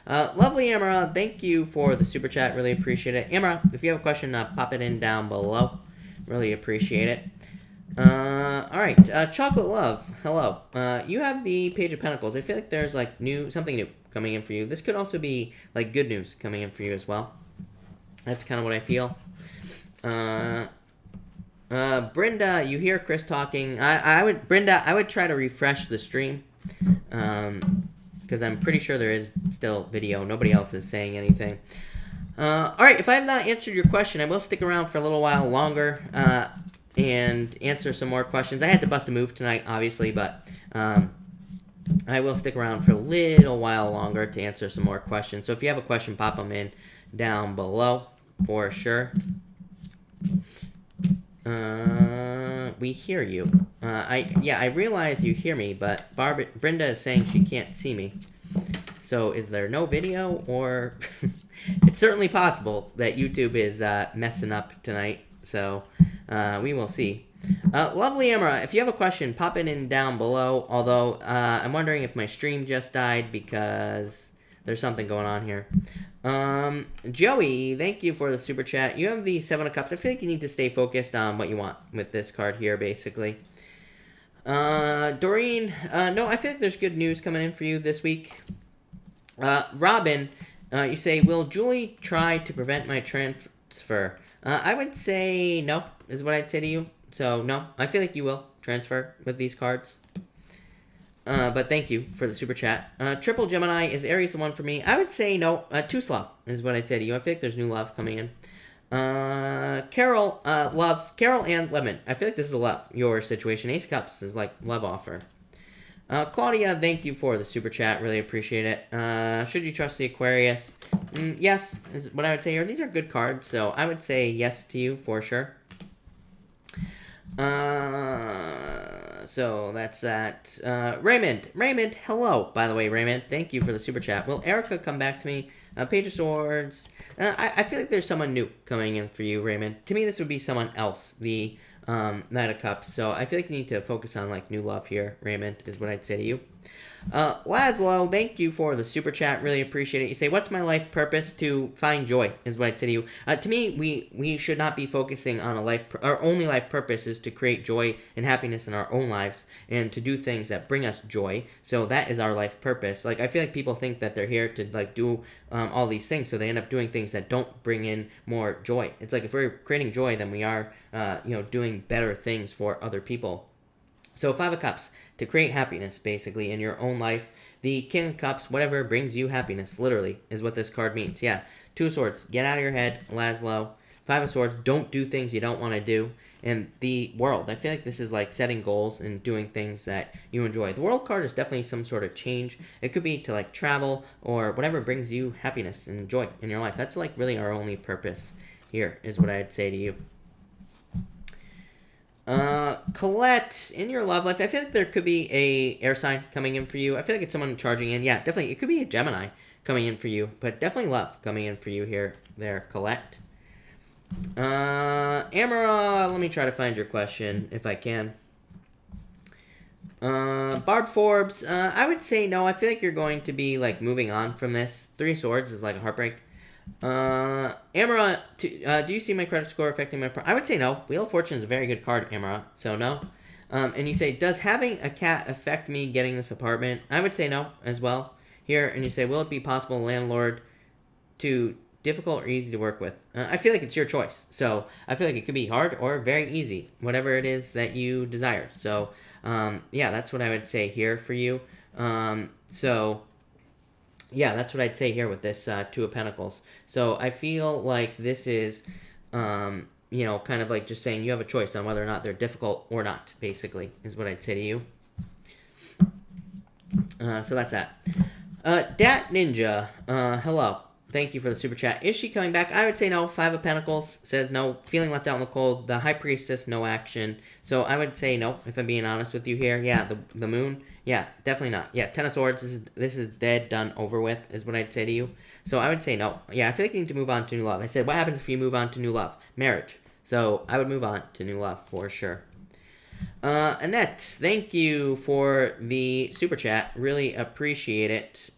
[SPEAKER 1] Lovely Amara, thank you for the Super Chat. Really appreciate it. Amara, if you have a question, pop it in down below. Really appreciate it. Alright, Chocolate Love, hello. You have the Page of Pentacles. I feel like there's like something new coming in for you. This could also be like good news coming in for you as well. That's kind of what I feel. Brenda, you hear Chris talking. Brenda, I would try to refresh the stream. Because I'm pretty sure there is still video. Nobody else is saying anything. Alright, if I have not answered your question, I will stick around for a little while longer. And answer some more questions. I had to bust a move tonight, obviously, but I will stick around for a little while longer to answer some more questions. So if you have a question, pop them in down below for sure. We hear you. I realize you hear me, but Brenda is saying she can't see me. So is there no video, or it's certainly possible that YouTube is messing up tonight. So we will see. Lovely Emma, if you have a question, pop it in down below. Although I'm wondering if my stream just died because there's something going on here. Joey, thank you for the super chat. You have the 7 of Cups. I feel like you need to stay focused on what you want with this card here, basically. Doreen, no, I feel like there's good news coming in for you this week. Robin, you say, will Julie try to prevent my transfer? I would say no, is what I'd say to you. So, no, I feel like you will transfer with these cards. But thank you for the super chat. Triple Gemini, is Aries the one for me? I would say no. Too slow is what I'd say to you. I feel like there's new love coming in. Carol, love. Carol and Lemon. I feel like this is a love, your situation. Ace of Cups is like love offer. Claudia, thank you for the super chat. Really appreciate it. Should you trust the Aquarius? Yes, is what I would say here. These are good cards, so I would say yes to you for sure. So that's that. Raymond, hello, by the way, Raymond. Thank you for the super chat. Will Erica come back to me? Page of Swords. I feel like there's someone new coming in for you, Raymond. To me, this would be someone else, the Knight of Cups. So I feel like you need to focus on, like, new love here, Raymond, is what I'd say to you. Laszlo, thank you for the super chat. Really appreciate it. You say, what's my life purpose? To find joy, is what I'd say to you. To me, we should not be focusing on our only life purpose is to create joy and happiness in our own lives and to do things that bring us joy. So that is our life purpose. Like, I feel like people think that they're here to, like, do all these things, so they end up doing things that don't bring in more joy. It's like if we're creating joy, then we are, doing better things for other people. So 5 of Cups, to create happiness, basically, in your own life. The King of Cups, whatever brings you happiness, literally, is what this card means. Yeah, 2 of Swords, get out of your head, Laszlo. 5 of Swords, don't do things you don't want to do. And the World, I feel like this is like setting goals and doing things that you enjoy. The World card is definitely some sort of change. It could be to, like, travel or whatever brings you happiness and joy in your life. That's, like, really our only purpose here, is what I'd say to you. Colette, in your love life, I feel like there could be a air sign coming in for you. I feel like it's someone charging in. Yeah, definitely. It could be a Gemini coming in for you, but definitely love coming in for you here, there, Colette. Amara, let me try to find your question if I can. Barb Forbes, I would say no. I feel like you're going to be, like, moving on from this. 3 of Swords is like a heartbreak. Amara, do you see my credit score affecting my... I would say no. Wheel of Fortune is a very good card, Amara, so no. And you say, does having a cat affect me getting this apartment? I would say no as well here. And you say, will it be possible, landlord, to difficult or easy to work with? I feel like it's your choice. So I feel like it could be hard or very easy, whatever it is that you desire. So, yeah, that's what I would say here for you. Yeah, that's what I'd say here with this 2 of Pentacles. So I feel like this is, kind of like just saying you have a choice on whether or not they're difficult or not, basically, is what I'd say to you. So that's that. Dat Ninja, hello. Thank you for the super chat. Is she coming back? I would say no. 5 of Pentacles says no. Feeling left out in the cold. The High Priestess, no action. So I would say no, if I'm being honest with you here. Yeah, the Moon. Yeah, definitely not. Yeah, 10 of Swords. This is dead, done, over with, is what I'd say to you. So I would say no. Yeah, I feel like you need to move on to new love. I said, what happens if you move on to new love? Marriage. So I would move on to new love for sure. Annette, thank you for the super chat. Really appreciate it.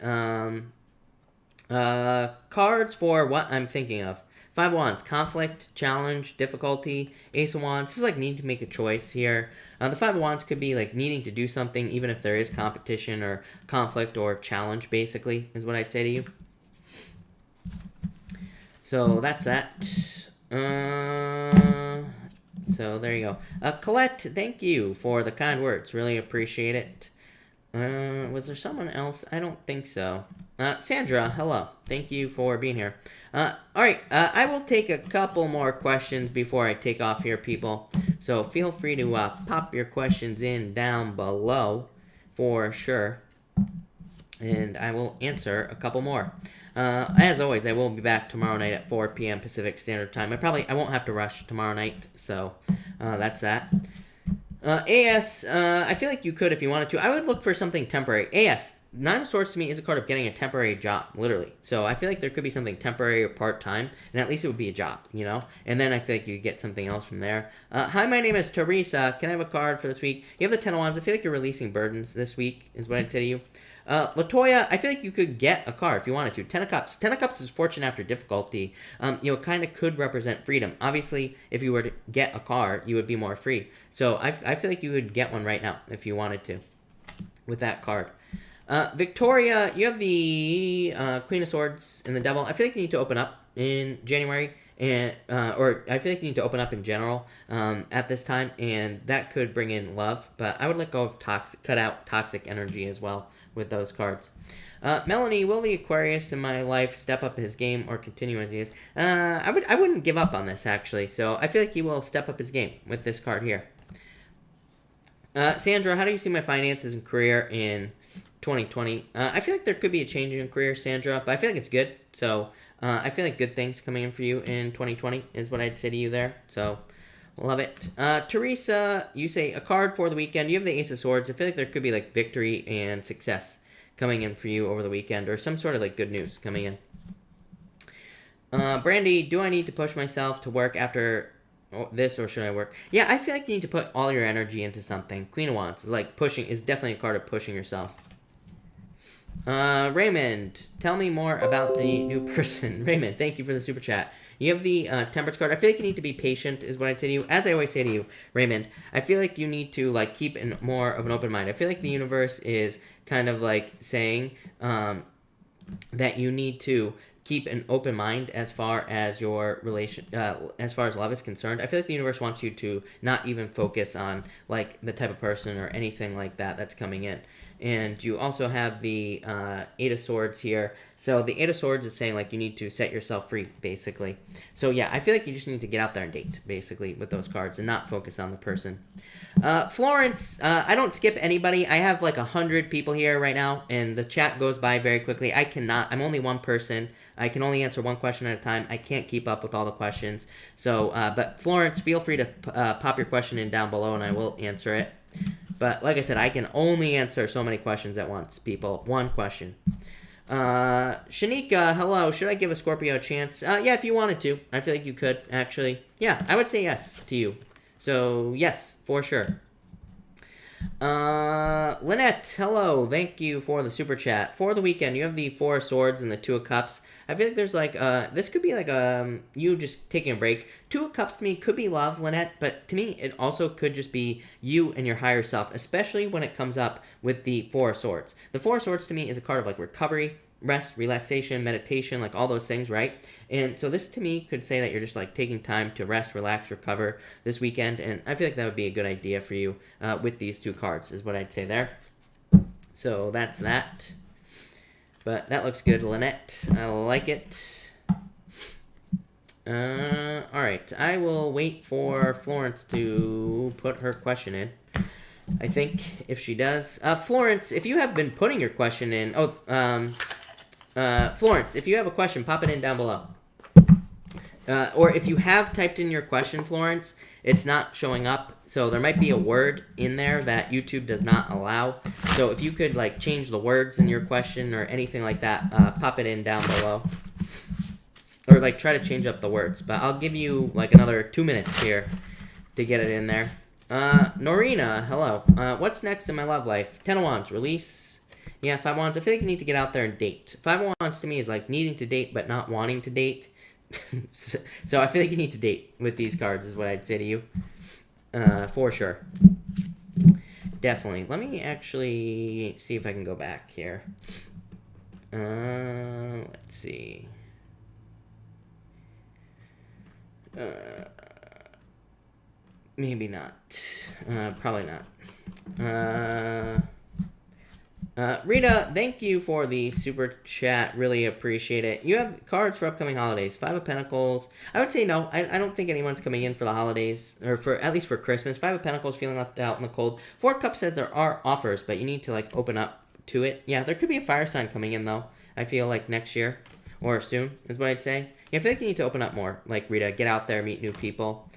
[SPEAKER 1] Cards for what I'm thinking of. 5 of Wands, conflict, challenge, difficulty. Ace of Wands, this is like need to make a choice here. The 5 of Wands could be like needing to do something even if there is competition or conflict or challenge, basically, is what I'd say to you. So that's that. So there you go. Colette, thank you for the kind words. Really appreciate it. Was there someone else? I don't think so. Sandra, hello. Thank you for being here. All right, I will take a couple more questions before I take off here, people. So feel free to pop your questions in down below for sure. and I will answer a couple more. As always, I will be back tomorrow night at 4 p.m. Pacific Standard Time. I won't have to rush tomorrow night, so that's that. AS, I feel like you could if you wanted to. I would look for something temporary. AS, Nine of Swords to me is a card of getting a temporary job, literally. So I feel like there could be something temporary or part-time, and at least it would be a job, you know? And then I feel like you could get something else from there. Hi, my name is Teresa. Can I have a card for this week? You have the Ten of Wands. I feel like you're releasing burdens this week, is what I'd say to you. Latoya, I feel like you could get a card if you wanted to. Ten of Cups. Ten of Cups is fortune after difficulty. Kind of could represent freedom. Obviously, if you were to get a car, you would be more free. So I feel like you would get one right now if you wanted to with that card. Victoria, you have the Queen of Swords and the Devil. I feel like you need to open up in January, and or I feel like you need to open up in general at this time, and that could bring in love. But I would let go of cut out toxic energy as well with those cards. Melanie, will the Aquarius in my life step up his game or continue as he is? I wouldn't give up on this, actually. So I feel like he will step up his game with this card here. Sandra, how do you see my finances and career in 2020? I feel like there could be a change in career, Sandra, but I feel like it's good. So I feel like good things coming in for you in 2020 is what I'd say to you there. So love it. Teresa, you say a card for the weekend. You have the Ace of Swords. I feel like there could be like victory and success coming in for you over the weekend, or some sort of like good news coming in. Brandy, do I need to push myself to work after this, or should I work? Yeah, I feel like you need to put all your energy into something. Queen of Wands is like pushing, is definitely a card of pushing yourself. Raymond, tell me more about the new person. Raymond, thank you for the super chat. You have the Temperance card. I feel like you need to be patient is what I'd say to you. As I always say to you, Raymond, I feel like you need to like keep more of an open mind. I feel like the universe is kind of like saying that you need to keep an open mind as far as your relation, as far as love is concerned. I feel like the universe wants you to not even focus on like the type of person or anything like that that's coming in. And you also have the Eight of Swords here. So the Eight of Swords is saying, like, you need to set yourself free, basically. So, yeah, I feel like you just need to get out there and date, basically, with those cards and not focus on the person. Florence, I don't skip anybody. I have, like, 100 people here right now, and the chat goes by very quickly. I'm only one person. I can only answer one question at a time. I can't keep up with all the questions. So, but Florence, feel free to pop your question in down below, and I will answer it. But like I said, I can only answer so many questions at once, people. One question. Shanika, hello. Should I give a Scorpio a chance? Yeah, if you wanted to. I feel like you could, actually. Yeah, I would say yes to you. So, yes, for sure. Lynette, hello. Thank you for the super chat. For the weekend, you have the Four of Swords and the Two of Cups. I feel like there's like, this could be like you just taking a break. Two of Cups to me could be love, Lynette, but to me, it also could just be you and your higher self, especially when it comes up with the Four of Swords. The Four of Swords to me is a card of like recovery, rest, relaxation, meditation, like all those things, right? And so this to me could say that you're just like taking time to rest, relax, recover this weekend, and I feel like that would be a good idea for you with these two cards is what I'd say there. So that's that. But that looks good, Lynette. I like it. Alright, I will wait for Florence to put her question in. I think if she does. Florence, if you have been putting your question in... Florence, if you have a question, pop it in down below. Or if you have typed in your question, Florence, it's not showing up. So there might be a word in there that YouTube does not allow. So if you could like change the words in your question or anything like that, pop it in down below. Or like try to change up the words. But I'll give you like another 2 minutes here to get it in there. Norina, hello. What's next in my love life? Ten of Wands, release. Yeah, Five of Wands. I feel like you need to get out there and date. Five of Wands to me is like needing to date but not wanting to date. So I feel like you need to date with these cards is what I'd say to you. For sure. Definitely. Let me actually see if I can go back here. Let's see. Maybe not. Probably not. Rita, thank you for the super chat. Really appreciate it. You have cards for upcoming holidays. Five of Pentacles. I would say no. I don't think anyone's coming in for the holidays, or for at least for Christmas. Five of Pentacles, feeling left out in the cold. Four of Cups says there are offers, but you need to like open up to it. Yeah, there could be a fire sign coming in, though. I feel like next year or soon is what I'd say. Yeah, I feel like you need to open up more. Like, Rita, get out there, meet new people.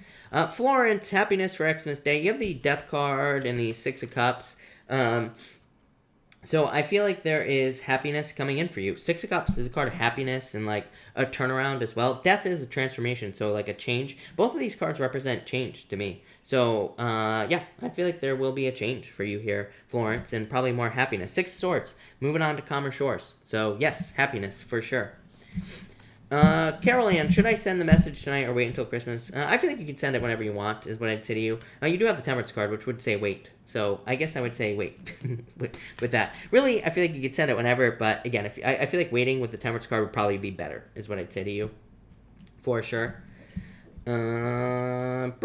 [SPEAKER 1] Florence, happiness for Xmas Day. You have the Death card and the Six of Cups. So I feel like there is happiness coming in for you. Six of Cups is a card of happiness and like a turnaround as well. Death is a transformation, so like a change. Both of these cards represent change to me. So yeah, I feel like there will be a change for you here, Florence, and probably more happiness. Six of Swords, moving on to calmer shores. So yes, happiness for sure. Carol Ann, should I send the message tonight or wait until Christmas? I feel like you can send it whenever you want, is what I'd say to you. You do have the Temperance card, which would say wait. So I guess I would say wait with that. Really, I feel like you could send it whenever, but again, I feel like waiting with the Temperance card would probably be better, is what I'd say to you. For sure. Brenda,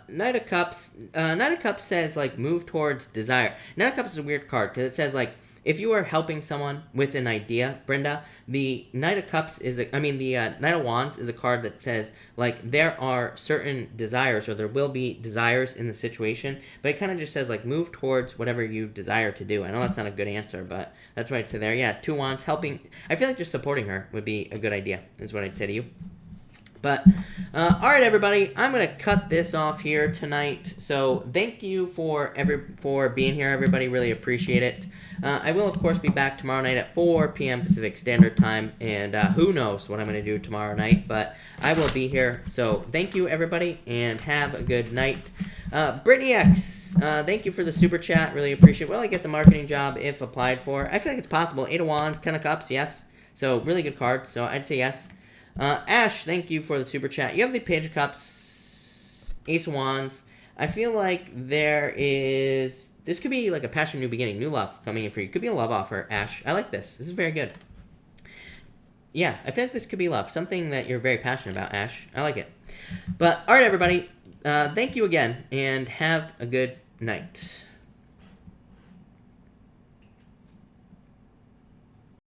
[SPEAKER 1] Knight of Cups. Knight of Cups says, like, move towards desire. Knight of Cups is a weird card, because it says, like, if you are helping someone with an idea, Brenda, the Knight of Cups is the Knight of Wands is a card that says, like, there are certain desires, or there will be desires in the situation, but it kind of just says, like, move towards whatever you desire to do. I know that's not a good answer, but that's what I'd say there. Yeah, two Wands, helping. I feel like just supporting her would be a good idea, is what I'd say to you. But, all right, everybody, I'm going to cut this off here tonight. So thank you for being here, everybody. Really appreciate it. I will, of course, be back tomorrow night at 4 p.m. Pacific Standard Time. And who knows what I'm going to do tomorrow night. But I will be here. So thank you, everybody, and have a good night. Brittany X, thank you for the super chat. Really appreciate it. Will I get the marketing job if applied for? I feel like it's possible. 8 of Wands, 10 of Cups, yes. So really good card. So I'd say yes. Ash, thank you for the super chat. You have the Page of Cups, Ace of Wands. I feel like this could be like a passion, new beginning, new love coming in for you. Could be a love offer, Ash. I like this. This is very good. Yeah, I feel like this could be love. Something that you're very passionate about, Ash. I like it. But, all right, everybody. Thank you again, and have a good night.